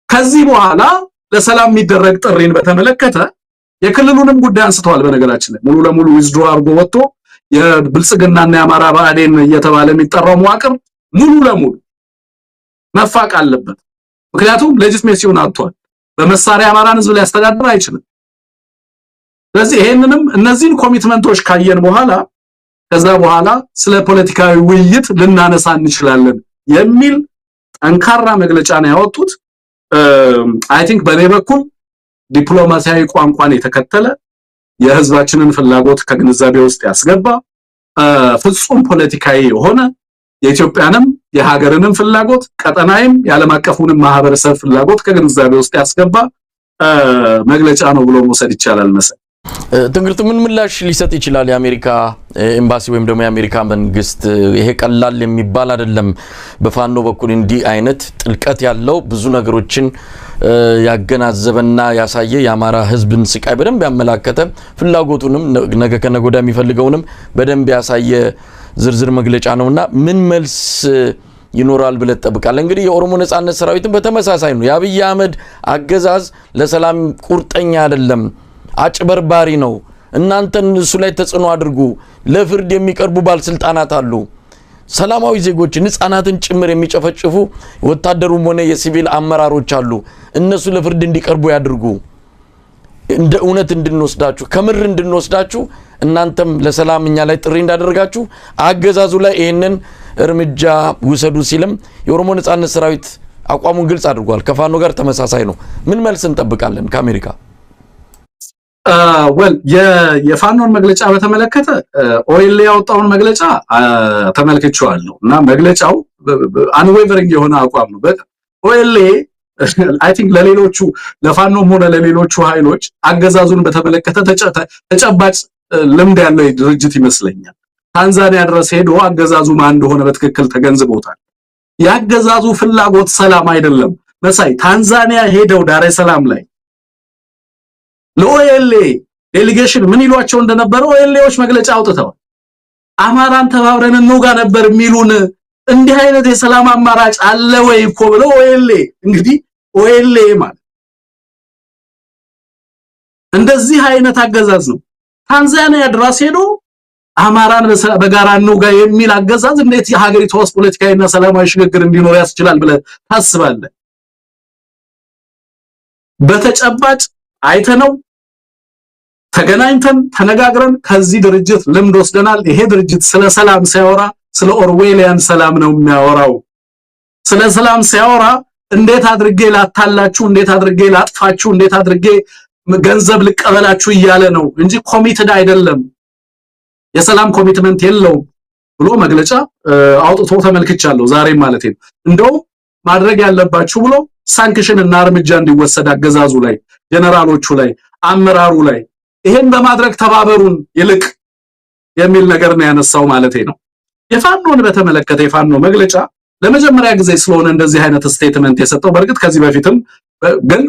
ከዚህ በኋላ ለሰላም የሚደረግ ጥሪን በተመለከተ የክልሉንም ጉዳይ አንስተዋል። በነገራችን ላይ ሙሉ ለሙሉ ዊዝድሮ አድርጎ ወጥቶ የብልጽግናና የአማራ ባዕዴን እየተባለ የሚጠራው መዋቅር ሙሉ ለሙሉ መፋቅ አለበት። ምክንያቱም ሌጂስሌሽን አጥቷል። በመሳሪያ አማራን ህዝብ ላይ ያስተዳድር አይችልም። ስለዚህ ይሄንንም እነዚህን ኮሚትመንቶች ካየን በኋላ ከዛ በኋላ ስለ ፖለቲካዊ ውይይት ልናነሳ እንችላለን የሚል ጠንካራ መግለጫ ነው ያወጡት። አይ ቲንክ በኔ በኩል ዲፕሎማሲያዊ ቋንቋን የተከተለ የህዝባችንን ፍላጎት ከግንዛቤ ውስጥ ያስገባ ፍጹም ፖለቲካዊ የሆነ የኢትዮጵያንም የሀገርንም ፍላጎት ቀጠናይም የዓለም አቀፉንም ማህበረሰብ ፍላጎት ከግንዛቤ ውስጥ ያስገባ መግለጫ ነው ብሎ መውሰድ ይቻላል። መሰል
ትንግርቱ ምን ምላሽ ሊሰጥ ይችላል የአሜሪካ ኤምባሲ ወይም ደግሞ የአሜሪካ መንግስት? ይሄ ቀላል የሚባል አይደለም። በፋኖ በኩል እንዲህ አይነት ጥልቀት ያለው ብዙ ነገሮችን ያገናዘበና ያሳየ የአማራ ህዝብን ስቃይ በደንብ ያመላከተ ፍላጎቱንም ነገ ከነገ ወዲያ የሚፈልገውንም በደንብ ያሳየ ዝርዝር መግለጫ ነውና ምን መልስ ይኖራል ብለ ተጠብቃለ? እንግዲህ የኦሮሞ ነጻነት ሰራዊትን በተመሳሳይ ነው። የአብይ አህመድ አገዛዝ ለሰላም ቁርጠኛ አይደለም፣ አጭበርባሪ ነው። እናንተን እሱ ላይ ተጽዕኖ አድርጉ፣ ለፍርድ የሚቀርቡ ባለስልጣናት አሉ፣ ሰላማዊ ዜጎችን ህፃናትን ጭምር የሚጨፈጭፉ ወታደሩም ሆነ የሲቪል አመራሮች አሉ፣ እነሱ ለፍርድ እንዲቀርቡ ያድርጉ፣ እንደ እውነት እንድንወስዳችሁ ከምር እንድንወስዳችሁ እናንተም ለሰላም እኛ ላይ ጥሪ እንዳደረጋችሁ አገዛዙ ላይ ይሄንን እርምጃ ውሰዱ ሲልም የኦሮሞ ነጻነት ሰራዊት አቋሙን ግልጽ አድርጓል። ከፋኖ ጋር ተመሳሳይ ነው። ምን መልስ እንጠብቃለን ከአሜሪካ?
የፋኖን መግለጫ በተመለከተ ኦኤል ያወጣውን መግለጫ ተመልክቼዋለሁ እና መግለጫው አንዌቨሪንግ የሆነ አቋም ነው። ኦኤል አይ ቲንክ ለሌሎቹ ለፋኖም ሆነ ለሌሎቹ ኃይሎች አገዛዙን በተመለከተ ተጨባጭ ልምድ ያለው ድርጅት ይመስለኛል። ታንዛኒያ ድረስ ሄዶ አገዛዙ ማን እንደሆነ በትክክል ተገንዝቦታል። ያገዛዙ ፍላጎት ሰላም አይደለም። መሳይ ታንዛኒያ ሄደው ዳሬ ሰላም ላይ ለኦኤልኤ ዴሊጌሽን ምን ይሏቸው እንደነበረ ኦኤልኤዎች መግለጫ አውጥተዋል። አማራን ተባብረን እንውጋ ነበር የሚሉን እንዲህ አይነት የሰላም አማራጭ አለ ወይ እኮ ብለው ኦኤልኤ ማለት እንደዚህ አይነት አገዛዝ ነው። ታንዛኒያ ድረስ ሄዶ አማራን በጋራ እንውጋ የሚል አገዛዝ እንዴት የሀገሪቱ ውስጥ ፖለቲካዊና ሰላማዊ ሽግግር እንዲኖር ያስችላል ብለህ ታስባለህ? በተጨባጭ አይተነው ተገናኝተን ተነጋግረን ከዚህ ድርጅት ልምድ ወስደናል። ይሄ ድርጅት ስለ ሰላም ሲያወራ ስለ ኦርዌሊያን ሰላም ነው የሚያወራው። ስለ ሰላም ሲያወራ እንዴት አድርጌ ላታላችሁ፣ እንዴት አድርጌ ላጥፋችሁ፣ እንዴት አድርጌ ገንዘብ ልቀበላችሁ እያለ ነው እንጂ ኮሚትድ አይደለም። የሰላም ኮሚትመንት የለውም ብሎ መግለጫ አውጥቶ ተመልክቻለሁ ዛሬም ማለት ነው። እንደው ማድረግ ያለባችሁ ብሎ ሳንክሽን እና እርምጃ እንዲወሰድ አገዛዙ ላይ፣ ጀነራሎቹ ላይ፣ አመራሩ ላይ ይሄን በማድረግ ተባበሩን ይልቅ የሚል ነገር ነው ያነሳው ማለት ነው። የፋኖን በተመለከተ የፋኖ መግለጫ ለመጀመሪያ ጊዜ ስለሆነ እንደዚህ አይነት ስቴትመንት የሰጠው በርግጥ ከዚህ በፊትም ግን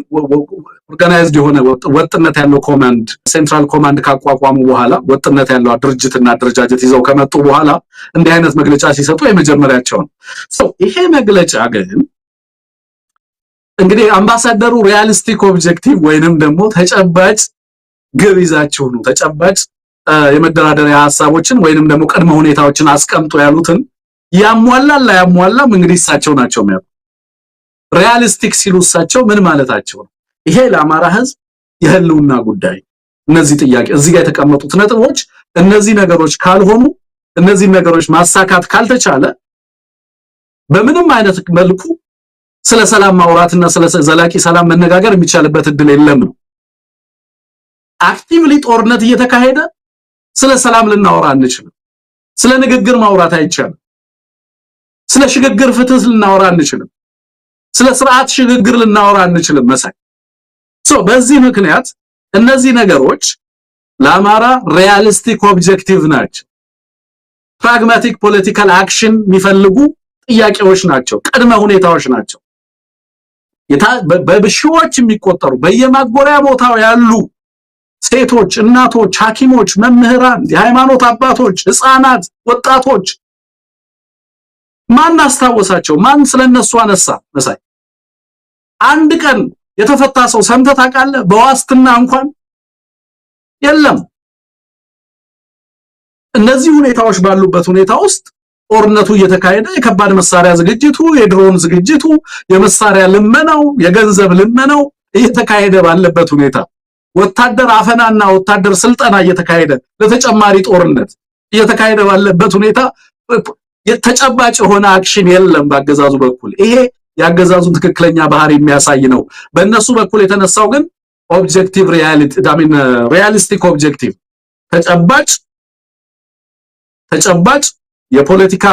ኦርጋናይዝድ የሆነ ወጥነት ያለው ኮማንድ ሴንትራል ኮማንድ ካቋቋሙ በኋላ ወጥነት ያለው ድርጅትና አደረጃጀት ይዘው ከመጡ በኋላ እንዲህ አይነት መግለጫ ሲሰጡ የመጀመሪያቸው ነው። ይሄ መግለጫ ግን እንግዲህ አምባሳደሩ ሪያሊስቲክ ኦብጀክቲቭ ወይንም ደግሞ ተጨባጭ ግብ ይዛችሁ ነው ተጨባጭ የመደራደሪያ ሐሳቦችን ወይንም ደግሞ ቅድመ ሁኔታዎችን አስቀምጡ ያሉትን ያሟላል ያሟላም እንግዲህ እሳቸው ናቸው የሚያውቁ። ሪያሊስቲክ ሲሉ እሳቸው ምን ማለታቸው ነው? ይሄ ለአማራ ህዝብ የህልውና ጉዳይ እነዚህ ጥያቄ እዚህ ጋር የተቀመጡት ነጥቦች እነዚህ ነገሮች ካልሆኑ እነዚህ ነገሮች ማሳካት ካልተቻለ በምንም አይነት መልኩ ስለ ሰላም ማውራትና ስለ ዘላቂ ሰላም መነጋገር የሚቻልበት እድል የለም ነው። አክቲቭሊ ጦርነት እየተካሄደ ስለ ሰላም ልናወራ አንችልም። ስለ ንግግር ማውራት አይቻልም። ስለ ሽግግር ፍትህ ልናወራ አንችልም። ስለ ስርዓት ሽግግር ልናወራ አንችልም መሳይ በዚህ ምክንያት እነዚህ ነገሮች ለአማራ ሪያሊስቲክ ኦብጀክቲቭ ናቸው። ፕራግማቲክ ፖለቲካል አክሽን የሚፈልጉ ጥያቄዎች ናቸው፣ ቅድመ ሁኔታዎች ናቸው። በሺዎች የሚቆጠሩ በየማጎሪያ ቦታው ያሉ ሴቶች፣ እናቶች፣ ሐኪሞች፣ መምህራን፣ የሃይማኖት አባቶች፣ ህፃናት፣ ወጣቶች ማን አስታወሳቸው? ማን ስለነሱ አነሳ? መሳይ አንድ ቀን የተፈታ ሰው ሰምተህ ታውቃለህ? በዋስትና እንኳን የለም። እነዚህ ሁኔታዎች ባሉበት ሁኔታ ውስጥ ጦርነቱ እየተካሄደ የከባድ መሳሪያ ዝግጅቱ፣ የድሮን ዝግጅቱ፣ የመሳሪያ ልመናው፣ የገንዘብ ልመናው እየተካሄደ ባለበት ሁኔታ ወታደር አፈናና ወታደር ስልጠና እየተካሄደ ለተጨማሪ ጦርነት እየተካሄደ ባለበት ሁኔታ የተጨባጭ የሆነ አክሽን የለም በአገዛዙ በኩል። ይሄ ያገዛዙን ትክክለኛ ባህሪ የሚያሳይ ነው። በእነሱ በኩል የተነሳው ግን ኦብጀክቲቭ ሪያሊስቲክ ኦብጀክቲቭ ተጨባጭ የፖለቲካ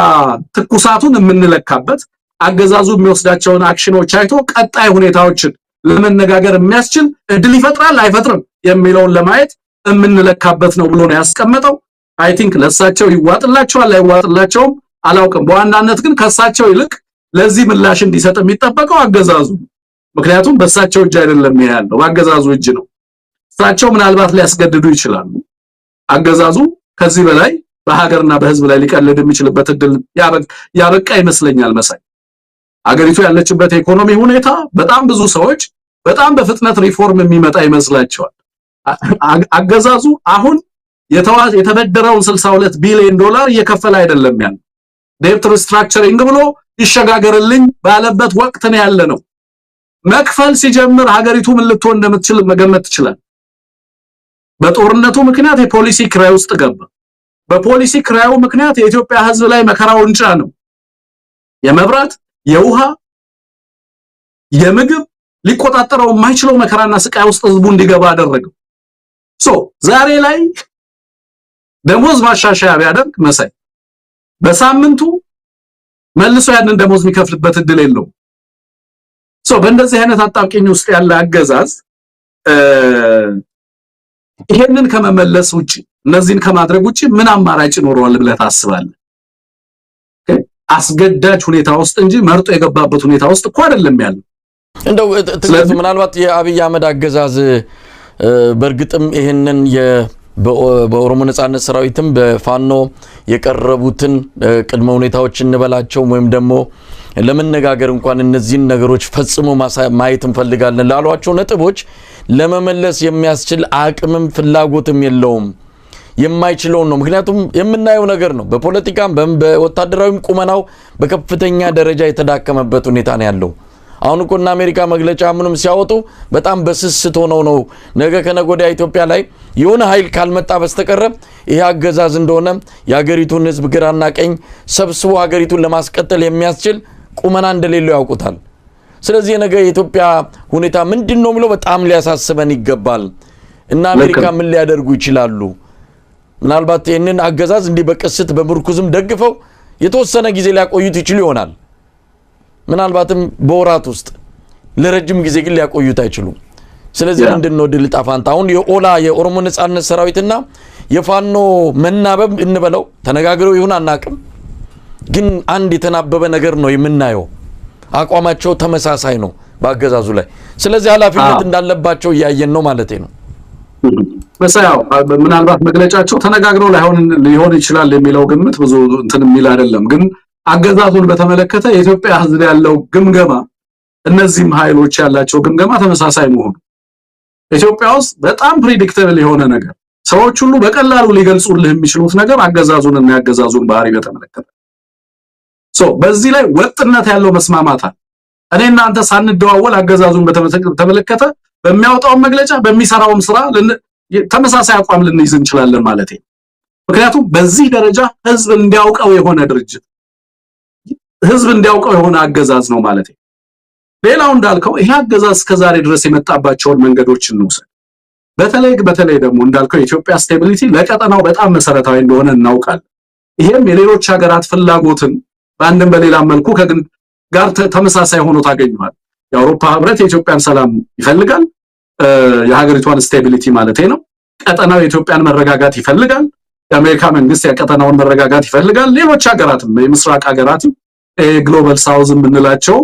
ትኩሳቱን የምንለካበት አገዛዙ የሚወስዳቸውን አክሽኖች አይቶ ቀጣይ ሁኔታዎችን ለመነጋገር የሚያስችል እድል ይፈጥራል አይፈጥርም የሚለውን ለማየት የምንለካበት ነው ብሎ ነው ያስቀመጠው። አይ ቲንክ ለሳቸው ይዋጥላቸዋል አይዋጥላቸውም አላውቅም። በዋናነት ግን ከሳቸው ይልቅ ለዚህ ምላሽ እንዲሰጥ የሚጠበቀው አገዛዙ፣ ምክንያቱም በሳቸው እጅ አይደለም ያለው በአገዛዙ እጅ ነው። እሳቸው ምናልባት ሊያስገድዱ ይችላሉ። አገዛዙ ከዚህ በላይ በሀገርና በህዝብ ላይ ሊቀልድ የሚችልበት እድል ያበቃ ይመስለኛል መሳይ። አገሪቱ ያለችበት የኢኮኖሚ ሁኔታ በጣም ብዙ ሰዎች በጣም በፍጥነት ሪፎርም የሚመጣ ይመስላቸዋል። አገዛዙ አሁን የተበደረውን 62 ቢሊዮን ዶላር እየከፈለ አይደለም ያለው። ዴፕት ሪስትራክቸሪንግ ብሎ ይሸጋገርልኝ ባለበት ወቅት ነው ያለ ነው። መክፈል ሲጀምር ሀገሪቱ ምን ልትሆን እንደምትችል መገመት ይችላል። በጦርነቱ ምክንያት የፖሊሲ ክራይ ውስጥ ገባ። በፖሊሲ ክራዩ ምክንያት የኢትዮጵያ ህዝብ ላይ መከራውን ጫነው። የመብራት፣ የውሃ፣ የምግብ ሊቆጣጠረው የማይችለው መከራና ስቃይ ውስጥ ህዝቡ እንዲገባ አደረገው። ዛሬ ላይ ደሞዝ ማሻሻያ ቢያደርግ መሳይ በሳምንቱ መልሶ ያንን ደሞዝ የሚከፍልበት እድል የለውም። በእንደዚህ አይነት አጣብቂኝ ውስጥ ያለ አገዛዝ ይሄንን ከመመለስ ውጪ እነዚህን ከማድረግ ውጪ ምን አማራጭ ይኖረዋል ብለህ ታስባለህ? አስገዳጅ ሁኔታ ውስጥ እንጂ መርጦ የገባበት ሁኔታ ውስጥ እኮ አይደለም ያለው።
እንደው ምናልባት የአብይ አህመድ አገዛዝ በእርግጥም ይሄንን በኦሮሞ ነጻነት ሰራዊትም በፋኖ የቀረቡትን ቅድመ ሁኔታዎች እንበላቸው ወይም ደግሞ ለመነጋገር እንኳን እነዚህን ነገሮች ፈጽሞ ማየት እንፈልጋለን ላሏቸው ነጥቦች ለመመለስ የሚያስችል አቅምም ፍላጎትም የለውም። የማይችለው ነው። ምክንያቱም የምናየው ነገር ነው። በፖለቲካም በወታደራዊም ቁመናው በከፍተኛ ደረጃ የተዳከመበት ሁኔታ ነው ያለው። አሁን እኮ እና አሜሪካ መግለጫ ምንም ሲያወጡ በጣም በስስት ሆነው ነው ነገ ከነገ ኢትዮጵያ ላይ የሆነ ኃይል ካልመጣ በስተቀረ ይሄ አገዛዝ እንደሆነ የሀገሪቱን ህዝብ ግራና ቀኝ ሰብስቦ ሀገሪቱን ለማስቀጠል የሚያስችል ቁመና እንደሌለው ያውቁታል። ስለዚህ ነገ የኢትዮጵያ ሁኔታ ምንድነው የሚለው በጣም ሊያሳስበን ይገባል። እና አሜሪካ ምን ሊያደርጉ ይችላሉ? ምናልባት ይሄንን አገዛዝ እንዲህ በቅስት በምርኩዝም ደግፈው የተወሰነ ጊዜ ሊያቆዩት ይችሉ ይሆናል። ምናልባትም በወራት ውስጥ ለረጅም ጊዜ ግን ሊያቆዩት አይችሉም። ስለዚህ ምንድነው ድል ጣፋንታ አሁን የኦሮሞ ነጻነት ሰራዊትና የፋኖ መናበብ እንበለው ተነጋግረው ይሁን አናቅም፣ ግን አንድ የተናበበ ነገር ነው የምናየው። አቋማቸው ተመሳሳይ ነው በአገዛዙ ላይ። ስለዚህ ኃላፊነት እንዳለባቸው ያየን ነው ማለት ነው።
መሳያው ምናልባት መግለጫቸው ተነጋግረው ሊሆን ይችላል የሚለው ግምት ብዙ እንትን የሚል አይደለም። ግን አገዛዙን በተመለከተ የኢትዮጵያ ህዝብ ያለው ግምገማ እነዚህም ኃይሎች ያላቸው ግምገማ ተመሳሳይ መሆኑ ኢትዮጵያ ውስጥ በጣም ፕሪዲክተብል የሆነ ነገር ሰዎች ሁሉ በቀላሉ ሊገልጹልህ የሚችሉት ነገር አገዛዙንና ያገዛዙን ባህሪ በተመለከተ በዚህ ላይ ወጥነት ያለው መስማማት አለ። እኔና አንተ ሳንደዋወል አገዛዙን በተመለከተ በሚያወጣው መግለጫ በሚሰራውም ስራ ተመሳሳይ አቋም ልንይዝ እንችላለን ማለት ነው። ምክንያቱም በዚህ ደረጃ ህዝብ እንዲያውቀው የሆነ ድርጅት ህዝብ እንዲያውቀው የሆነ አገዛዝ ነው ማለት ነው። ሌላው እንዳልከው ይሄ አገዛዝ እስከዛሬ ድረስ የመጣባቸውን መንገዶችን ነው። በተለይ ደግሞ እንዳልከው የኢትዮጵያ ስቴቢሊቲ ለቀጠናው በጣም መሰረታዊ እንደሆነ እናውቃለን። ይሄም የሌሎች ሀገራት ፍላጎትን በአንድም በሌላም መልኩ ጋር ተመሳሳይ ሆኖ ታገኙዋል። የአውሮፓ ህብረት የኢትዮጵያን ሰላም ይፈልጋል፣ የሀገሪቷን ስቴቢሊቲ ማለት ነው። ቀጠናው የኢትዮጵያን መረጋጋት ይፈልጋል። የአሜሪካ መንግስት የቀጠናውን መረጋጋት ይፈልጋል። ሌሎች ሀገራትም የምስራቅ ሀገራትም ግሎባል ሳውዝ የምንላቸው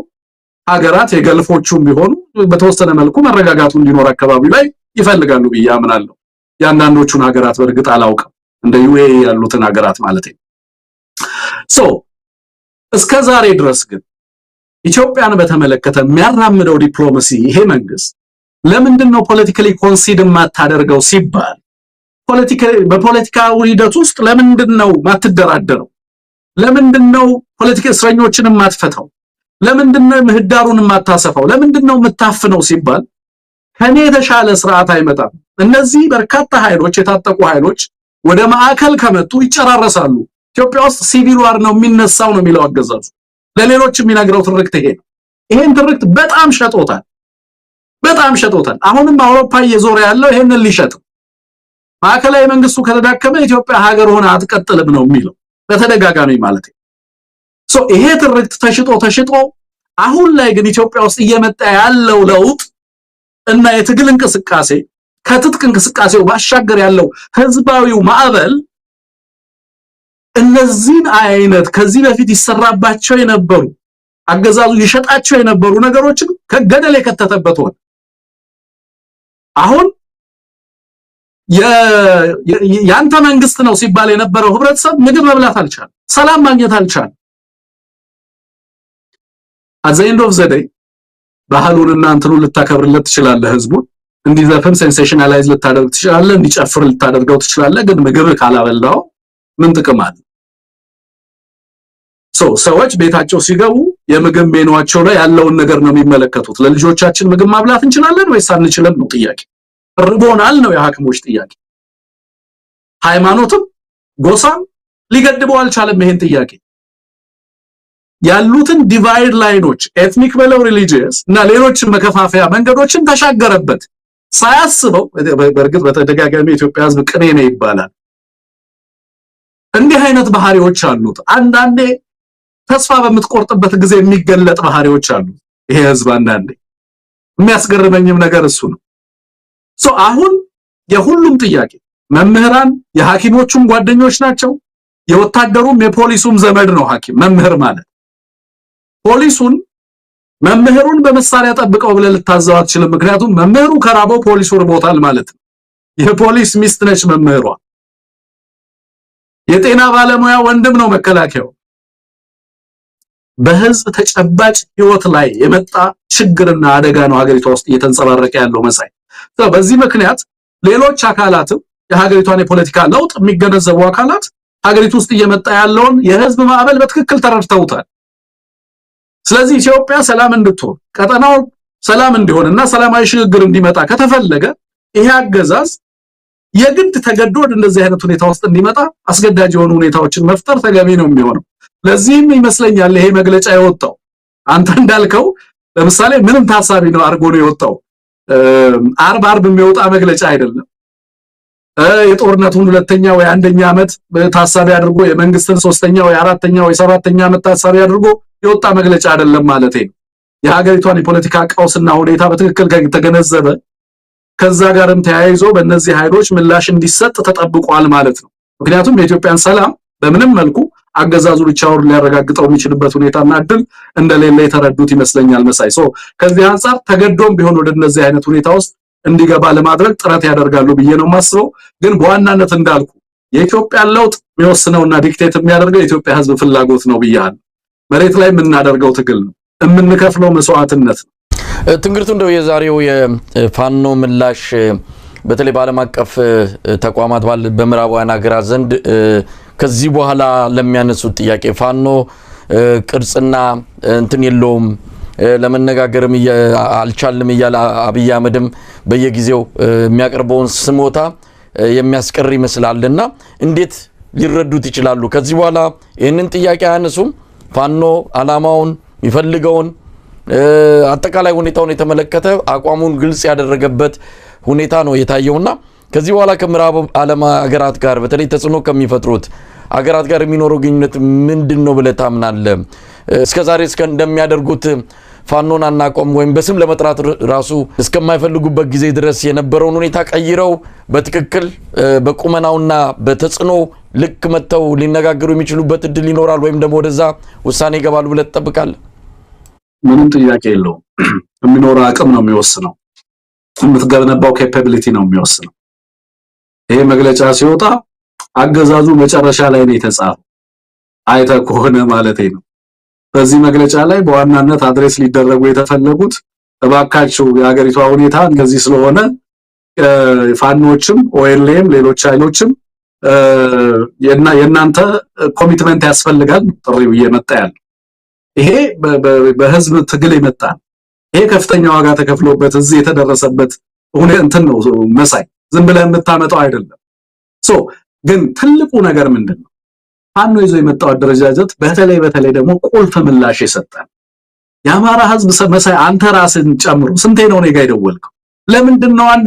ሀገራት የገልፎቹም ቢሆኑ በተወሰነ መልኩ መረጋጋቱ እንዲኖር አካባቢ ላይ ይፈልጋሉ ብዬ አምናለሁ። ያንዳንዶቹን ሀገራት በእርግጥ አላውቅም፣ እንደ ዩኤኢ ያሉትን ሀገራት ማለት ነው። እስከዛሬ ድረስ ግን ኢትዮጵያን በተመለከተ የሚያራምደው ዲፕሎማሲ ይሄ መንግስት ለምንድነው ፖለቲካሊ ኮንሲድ ማታደርገው ሲባል በፖለቲካው ሂደት ውስጥ ለምንድነው ማትደራደረው? ለምንድነው ፖለቲካ እስረኞችን ማትፈታው? ለምንድነው ምህዳሩን ማታሰፋው? ለምንድነው የምታፍነው ሲባል ከኔ የተሻለ ስርዓት አይመጣም። እነዚህ በርካታ ኃይሎች የታጠቁ ኃይሎች ወደ ማዕከል ከመጡ ይጨራረሳሉ። ኢትዮጵያ ውስጥ ሲቪል ዋር ነው የሚነሳው ነው የሚለው አገዛዙ። ለሌሎች የሚነግረው ትርክት ይሄ ነው። ይሄን ትርክት በጣም ሸጦታል። አሁንም አውሮፓ እየዞረ ያለው ይሄንን ሊሸጥ ማዕከላዊ መንግስቱ ከተዳከመ ኢትዮጵያ ሀገር ሆነ አትቀጥልም ነው የሚለው በተደጋጋሚ ማለት ነው። ይሄ ትርክት ተሽጦ አሁን ላይ ግን ኢትዮጵያ ውስጥ እየመጣ ያለው ለውጥ እና የትግል እንቅስቃሴ ከትጥቅ እንቅስቃሴው ባሻገር ያለው ህዝባዊው ማዕበል እነዚህን አይነት ከዚህ በፊት ይሰራባቸው የነበሩ አገዛዙ ይሸጣቸው የነበሩ ነገሮችን ከገደል የከተተበት ሆነ። አሁን ያንተ መንግስት ነው ሲባል የነበረው ህብረተሰብ ምግብ መብላት አልቻለም፣ ሰላም ማግኘት አልቻለም። አዘይንዶ ዘዴ ባህሉንና እንትኑን ልታከብርለት ትችላለህ፣ ህዝቡን እንዲዘፍን ሴንሴሽናላይዝ ልታደርግ ትችላለህ፣ እንዲጨፍር ልታደርገው ትችላለህ። ግን ምግብ ካላበላው ምን ጥቅም አለ? ሰዎች ቤታቸው ሲገቡ የምግብ ሜኑዋቸው ላይ ያለውን ነገር ነው የሚመለከቱት። ለልጆቻችን ምግብ ማብላት እንችላለን ወይስ አንችልም ነው ጥያቄ። ርቦናል ነው የሐኪሞች ጥያቄ። ሃይማኖትም ጎሳም ሊገድበው አልቻለም ይሄን ጥያቄ። ያሉትን ዲቫይድ ላይኖች ኤትኒክ በለው ሪሊጂየስ እና ሌሎች መከፋፈያ መንገዶችን ተሻገረበት ሳያስበው። በእርግጥ በተደጋጋሚ ኢትዮጵያ ህዝብ ቅኔ ነው ይባላል። እንዲህ አይነት ባህሪዎች አሉት። አንዳንዴ ተስፋ በምትቆርጥበት ጊዜ የሚገለጥ ባህሪዎች አሉ ይሄ ህዝብ። አንዳንዴ የሚያስገርመኝም ነገር እሱ ነው። አሁን የሁሉም ጥያቄ መምህራን የሐኪሞቹም ጓደኞች ናቸው። የወታደሩም የፖሊሱም ዘመድ ነው ሐኪም መምህር ማለት። ፖሊሱን መምህሩን በመሳሪያ ጠብቀው ብለህ ልታዘው አትችልም። ምክንያቱም መምህሩ ከራበው ፖሊሱ ርቦታል ማለት ነው። የፖሊስ ሚስት ነች መምህሯ። የጤና ባለሙያ ወንድም ነው መከላከያው። በህዝብ ተጨባጭ ህይወት ላይ የመጣ ችግርና አደጋ ነው ሀገሪቷ ውስጥ እየተንጸባረቀ ያለው መሳይ። በዚህ ምክንያት ሌሎች አካላትም የሀገሪቷን የፖለቲካ ለውጥ የሚገነዘቡ አካላት ሀገሪቱ ውስጥ እየመጣ ያለውን የህዝብ ማዕበል በትክክል ተረድተውታል። ስለዚህ ኢትዮጵያ ሰላም እንድትሆን ቀጠናው ሰላም እንዲሆንና ሰላማዊ ሽግግር እንዲመጣ ከተፈለገ ይሄ አገዛዝ የግድ ተገዶ እንደዚህ አይነት ሁኔታ ውስጥ እንዲመጣ አስገዳጅ የሆኑ ሁኔታዎችን መፍጠር ተገቢ ነው የሚሆነው። ለዚህም ይመስለኛል ይሄ መግለጫ የወጣው አንተ እንዳልከው ለምሳሌ ምንም ታሳቢ ነው አርጎ ነው የወጣው። አርብ የሚወጣ መግለጫ አይደለም። የጦርነቱን ሁለተኛ ወይ አንደኛ ዓመት ታሳቢ አድርጎ የመንግስትን ሶስተኛ ወይ አራተኛ ወይ ሰባተኛ ዓመት ታሳቢ አድርጎ የወጣ መግለጫ አይደለም ማለት ነው። የሀገሪቷን የፖለቲካ ቀውስና ሁኔታ በትክክል ከተገነዘበ ከዛ ጋርም ተያይዞ በእነዚህ ኃይሎች ምላሽ እንዲሰጥ ተጠብቋል ማለት ነው። ምክንያቱም የኢትዮጵያን ሰላም በምንም መልኩ አገዛዙ ብቻውን ሊያረጋግጠው የሚችልበት ሁኔታና እድል እንደሌለ የተረዱት ይመስለኛል መሳይ። ከዚህ አንፃር ተገዶም ቢሆን ወደ እነዚህ አይነት ሁኔታ ውስጥ እንዲገባ ለማድረግ ጥረት ያደርጋሉ ብዬ ነው ማስበው። ግን በዋናነት እንዳልኩ የኢትዮጵያን ለውጥ የሚወስነውና ዲክቴት የሚያደርገው የኢትዮጵያ ህዝብ ፍላጎት ነው ብያለሁ። መሬት ላይ የምናደርገው ትግል ነው፣ የምንከፍለው መስዋዕትነት ነው።
ትንግርቱ እንደው የዛሬው የፋኖ ምላሽ በተለይ በዓለም አቀፍ ተቋማት በምዕራባውያን ሀገራት ዘንድ ከዚህ በኋላ ለሚያነሱት ጥያቄ ፋኖ ቅርጽና እንትን የለውም ለመነጋገርም አልቻልም እያለ አብይ አህመድም በየጊዜው የሚያቀርበውን ስሞታ የሚያስቀር ይመስላልና እንዴት ሊረዱት ይችላሉ? ከዚህ በኋላ ይህንን ጥያቄ አያነሱም? ፋኖ አላማውን የሚፈልገውን አጠቃላይ ሁኔታውን የተመለከተ አቋሙን ግልጽ ያደረገበት ሁኔታ ነው የታየውና ከዚህ በኋላ ከምዕራብ ዓለም ሀገራት ጋር በተለይ ተጽዕኖ ከሚፈጥሩት ሀገራት ጋር የሚኖረው ግንኙነት ምንድነው ብለህ ታምናለህ? እስከዛሬ እንደሚያደርጉት ፋኖን አናቆም ወይም በስም ለመጥራት ራሱ እስከማይፈልጉበት ጊዜ ድረስ የነበረውን ሁኔታ ቀይረው በትክክል በቁመናውና በተጽዕኖ ልክ መተው ሊነጋገሩ የሚችሉበት እድል ይኖራል ወይም ደግሞ ወደዛ ውሳኔ ይገባሉ ብለህ ትጠብቃለህ?
ምንም ጥያቄ የለውም። የሚኖረው አቅም ነው የሚወስነው። የምትገነባው ኬፓቢሊቲ ነው የሚወስነው። ይሄ መግለጫ ሲወጣ አገዛዙ መጨረሻ ላይ ነው የተጻፈው። አይተህ ከሆነ ማለት ነው። በዚህ መግለጫ ላይ በዋናነት አድሬስ ሊደረጉ የተፈለጉት እባካችሁ የሀገሪቷ ሁኔታ እንደዚህ ስለሆነ ፋኖችም ኦኤልኤም ሌሎች ኃይሎችም የናንተ ኮሚትመንት ያስፈልጋል ጥሪው እየመጣ ያለው። ይሄ በህዝብ ትግል የመጣ ይሄ ከፍተኛ ዋጋ ተከፍሎበት እዚህ የተደረሰበት እንትን ነው መሳይ፣ ዝም ብለህ የምታመጣው አይደለም። ግን ትልቁ ነገር ምንድነው? ፋኖ ይዞ የመጣው አደረጃጀት በተለይ ደግሞ ቁልፍ ምላሽ የሰጠን የአማራ ህዝብ መሳይ፣ አንተ ራስን ጨምሮ ስንቴ ነው እኔ ጋር የደወልከው? ለምንድነው አንድ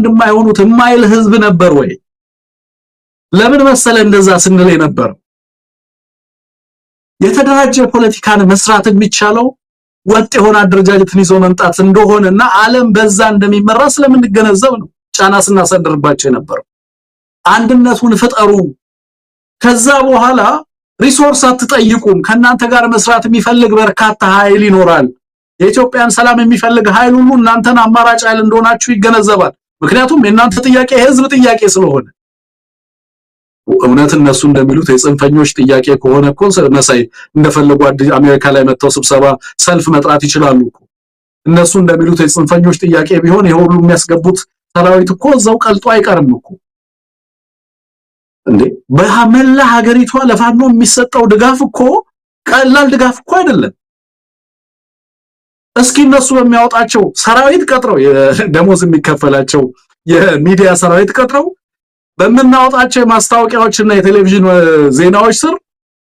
የማይሆኑት የማይል ህዝብ ነበር ወይ? ለምን መሰለ እንደዛ ስንል የነበረው የተደራጀ ፖለቲካን መስራት የሚቻለው ወጥ የሆነ አደረጃጀትን ይዞ መምጣት እንደሆነና ዓለም በዛ እንደሚመራ ስለምንገነዘብ ነው ጫና ስናሰድርባቸው የነበረው። አንድነቱን ፍጠሩ፣ ከዛ በኋላ ሪሶርስ አትጠይቁም፣ ከናንተ ጋር መስራት የሚፈልግ በርካታ ኃይል ይኖራል፣ የኢትዮጵያን ሰላም የሚፈልግ ኃይል ሁሉ እናንተን አማራጭ ኃይል እንደሆናችሁ ይገነዘባል። ምክንያቱም የናንተ ጥያቄ የህዝብ ጥያቄ ስለሆነ። እውነት እነሱ እንደሚሉት የጽንፈኞች ጥያቄ ከሆነ እኮ መሳይ እንደፈለጉ አሜሪካ ላይ መጥተው ስብሰባ ሰልፍ መጥራት ይችላሉ እኮ። እነሱ እንደሚሉት የጽንፈኞች ጥያቄ ቢሆን የሁሉ የሚያስገቡት ሰራዊት እኮ እዛው ቀልጦ አይቀርም እኮ እንዴ። በመላ ሀገሪቷ ለፋኖ የሚሰጠው ድጋፍ እኮ ቀላል ድጋፍ እኮ አይደለም። እስኪ እነሱ በሚያወጣቸው ሰራዊት ቀጥረው ደሞዝ የሚከፈላቸው የሚዲያ ሰራዊት ቀጥረው በመናወጣቸው ማስታወቂያዎችና የቴሌቪዥን ዜናዎች ስር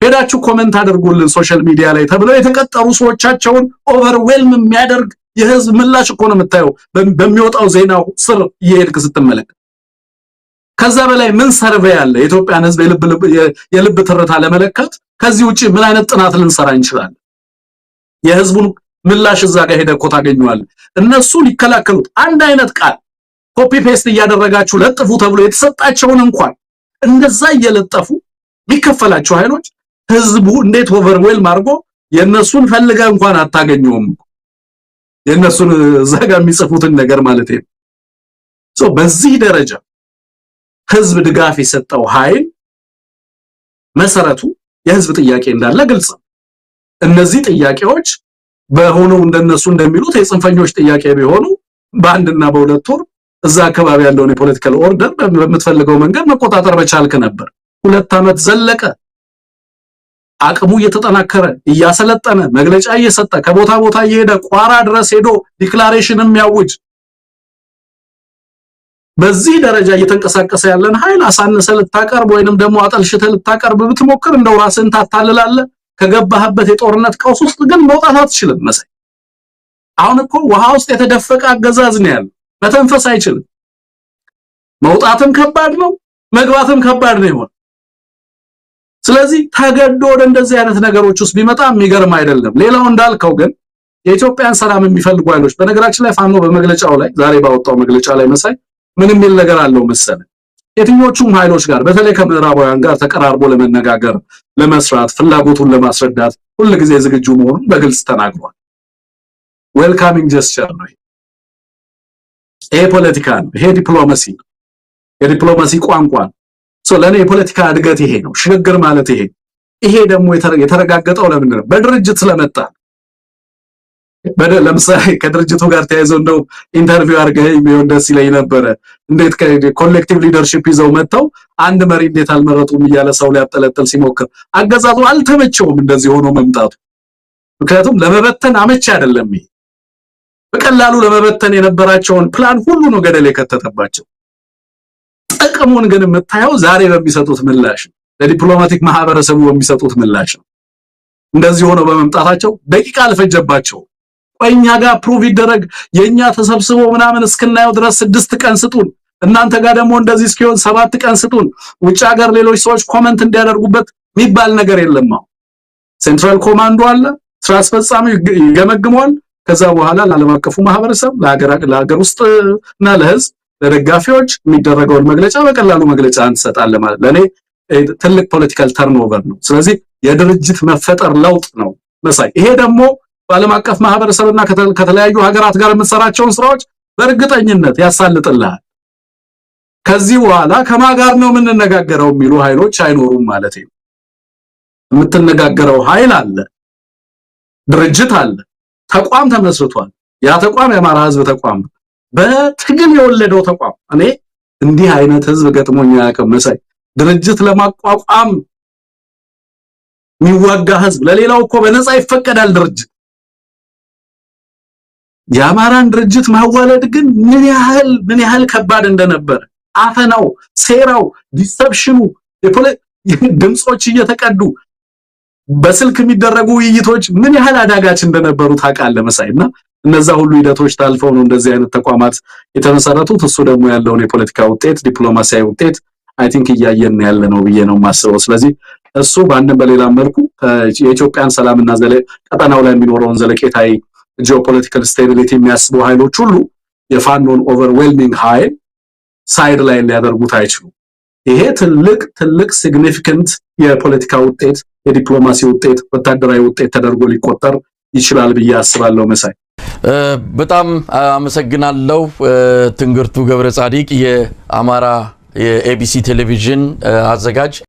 ሄዳችሁ ኮሜንት አድርጉልን ሶሻል ሚዲያ ላይ ተብለው የተቀጠሩ ሰዎቻቸውን ኦቨርዌልም የሚያደርግ የህዝብ ምላሽ እኮ ነው የምታየው በሚወጣው ዜናው ስር እየሄድክ ስትመለከት። ከዛ በላይ ምን ሰርቬይ አለ? የኢትዮጵያን ህዝብ የልብ ትርታ ለመለካት ከዚህ ውጪ ምን አይነት ጥናት ልንሰራ እንችላለን? የህዝቡን ምላሽ እዛ ጋር ሄደህ እኮ ታገኘዋለህ። እነሱ ሊከላከሉት አንድ አይነት ቃል ኮፒ ፔስት እያደረጋችሁ ለጥፉ ተብሎ የተሰጣቸውን እንኳን እንደዛ እየለጠፉ የሚከፈላቸው ኃይሎች ህዝቡ እንዴት ኦቨርዌልም አድርጎ የነሱን ፈልጋ እንኳን አታገኙም። የነሱን እዛ ጋር የሚጽፉትን ነገር ማለት ነው። በዚህ ደረጃ ህዝብ ድጋፍ የሰጠው ኃይል መሰረቱ የህዝብ ጥያቄ እንዳለ ግልጽ ነው። እነዚህ ጥያቄዎች በሆነው እንደነሱ እንደሚሉት የጽንፈኞች ጥያቄ ቢሆኑ በአንድና በሁለት ወር እዛ አካባቢ ያለውን የፖለቲካል ኦርደር በምትፈልገው መንገድ መቆጣጠር በቻልክ ነበር። 2 ዓመት ዘለቀ። አቅሙ እየተጠናከረ እያሰለጠነ መግለጫ እየሰጠ ከቦታ ቦታ እየሄደ ቋራ ድረስ ሄዶ ዲክላሬሽን የሚያውጅ በዚህ ደረጃ እየተንቀሳቀሰ ያለን ኃይል አሳነሰ ልታቀርብ ወይንም ደግሞ አጠልሽተ ልታቀርብ ብትሞክር እንደው ራስን ታታልላለህ። ከገባህበት የጦርነት ቀውስ ውስጥ ግን መውጣት አትችልም መሳይ። አሁን እኮ ውሃ ውስጥ የተደፈቀ አገዛዝ ነው ያለው። መተንፈስ አይችልም። መውጣትም ከባድ ነው፣ መግባትም ከባድ ነው ይሆን። ስለዚህ ተገዶ ወደ እንደዚህ አይነት ነገሮች ውስጥ ቢመጣ የሚገርም አይደለም። ሌላው እንዳልከው ግን የኢትዮጵያን ሰላም የሚፈልጉ ኃይሎች በነገራችን ላይ ፋኖ በመግለጫው ላይ ዛሬ ባወጣው መግለጫ ላይ መሳይ ምን የሚል ነገር አለው መሰለህ? የትኞቹም ኃይሎች ጋር በተለይ ከምዕራባውያን ጋር ተቀራርቦ ለመነጋገር ለመስራት ፍላጎቱን ለማስረዳት ሁሉ ጊዜ ዝግጁ መሆኑን በግልጽ ተናግሯል። ዌልካሚንግ ጀስቸር ነው ይሄ ፖለቲካ ነው። ይሄ ዲፕሎማሲ ነው። የዲፕሎማሲ ቋንቋ ነው። ለኔ የፖለቲካ እድገት ይሄ ነው። ሽግግር ማለት ይሄ ደግሞ የተረጋገጠው ለምንድን ነው? በድርጅት ስለመጣ። ለምሳሌ ከድርጅቱ ጋር ተያይዘው እንደው ኢንተርቪው አድርገኝ ቢሆን ደስ ይለኝ ነበረ። እንዴት ኮሌክቲቭ ሊደርሺፕ ይዘው መጥተው አንድ መሪ እንዴት አልመረጡም እያለ ሰው ሊያጠለጥል ሲሞክር አገዛዙ አልተመቸውም እንደዚህ ሆኖ መምጣቱ። ምክንያቱም ለመበተን አመች አይደለም። ይሄ በቀላሉ ለመበተን የነበራቸውን ፕላን ሁሉ ነው ገደል የከተተባቸው። ጥቅሙን ግን የምታየው ዛሬ በሚሰጡት ምላሽ ነው። ለዲፕሎማቲክ ማህበረሰቡ በሚሰጡት ምላሽ ነው። እንደዚህ ሆነው በመምጣታቸው ደቂቃ አልፈጀባቸው። ቆይኛ ጋር ፕሩቭ ይደረግ የኛ ተሰብስቦ ምናምን እስክናየው ድረስ 6 ቀን ስጡን፣ እናንተ ጋር ደግሞ እንደዚህ እስኪሆን 7 ቀን ስጡን፣ ውጭ ሀገር ሌሎች ሰዎች ኮሜንት እንዲያደርጉበት የሚባል ነገር የለም። ሴንትራል ኮማንዶ አለ፣ ስራ አስፈጻሚ ይገመግመዋል። ከዛ በኋላ ለዓለም አቀፉ ማህበረሰብ ለሀገር ውስጥ እና ለህዝብ ለደጋፊዎች የሚደረገውን መግለጫ በቀላሉ መግለጫ እንሰጣለን ማለት ለኔ ትልቅ ፖለቲካል ተርኖቨር ነው። ስለዚህ የድርጅት መፈጠር ለውጥ ነው መሳይ። ይሄ ደግሞ በዓለም አቀፍ ማህበረሰብና ከተለያዩ ሀገራት ጋር የምትሰራቸውን ስራዎች በእርግጠኝነት ያሳልጥልሃል። ከዚህ በኋላ ከማን ጋር ነው የምንነጋገረው የሚሉ ኃይሎች አይኖሩም ማለት ነው። የምትነጋገረው ኃይል አለ፣ ድርጅት አለ፣ ተቋም ተመስርቷል። ያ ተቋም የአማራ ህዝብ ተቋም ነው። በትግል የወለደው ተቋም። እኔ እንዲህ አይነት ህዝብ ገጥሞኝ ያውቅም መሳይ። ድርጅት ለማቋቋም የሚዋጋ ህዝብ ለሌላው እኮ በነፃ ይፈቀዳል ድርጅት። የአማራን ድርጅት ማዋለድ ግን ምን ያህል ከባድ እንደነበር አፈናው፣ ሴራው፣ ዲሰፕሽኑ፣ ድምጾች እየተቀዱ በስልክ የሚደረጉ ውይይቶች ምን ያህል አዳጋች እንደነበሩ ታውቃለህ መሳይና እነዛ ሁሉ ሂደቶች ታልፈው ነው እንደዚህ አይነት ተቋማት የተመሰረቱት። እሱ ደግሞ ያለውን የፖለቲካ ውጤት ዲፕሎማሲያዊ ውጤት አይ ቲንክ እያየን ያለ ነው ብዬ ነው የማስበው። ስለዚህ እሱ በአንድም በሌላ መልኩ የኢትዮጵያን ሰላምና ቀጠናው ላይ የሚኖረውን ዘለቄታዊ ጂኦፖለቲካል ስቴቢሊቲ የሚያስቡ ኃይሎች ሁሉ የፋኖን ኦቨርዌልሚንግ ኃይል ሳይድ ላይ ሊያደርጉት አይችሉም። ይሄ ትልቅ ሲግኒፊካንት የፖለቲካ ውጤት፣ የዲፕሎማሲ ውጤት፣ ወታደራዊ ውጤት ተደርጎ ሊቆጠር ይችላል ብዬ አስባለሁ መሳይ።
በጣም አመሰግናለሁ። ትንግርቱ ገብረ ጻዲቅ የአማራ የኤቢሲ ቴሌቪዥን አዘጋጅ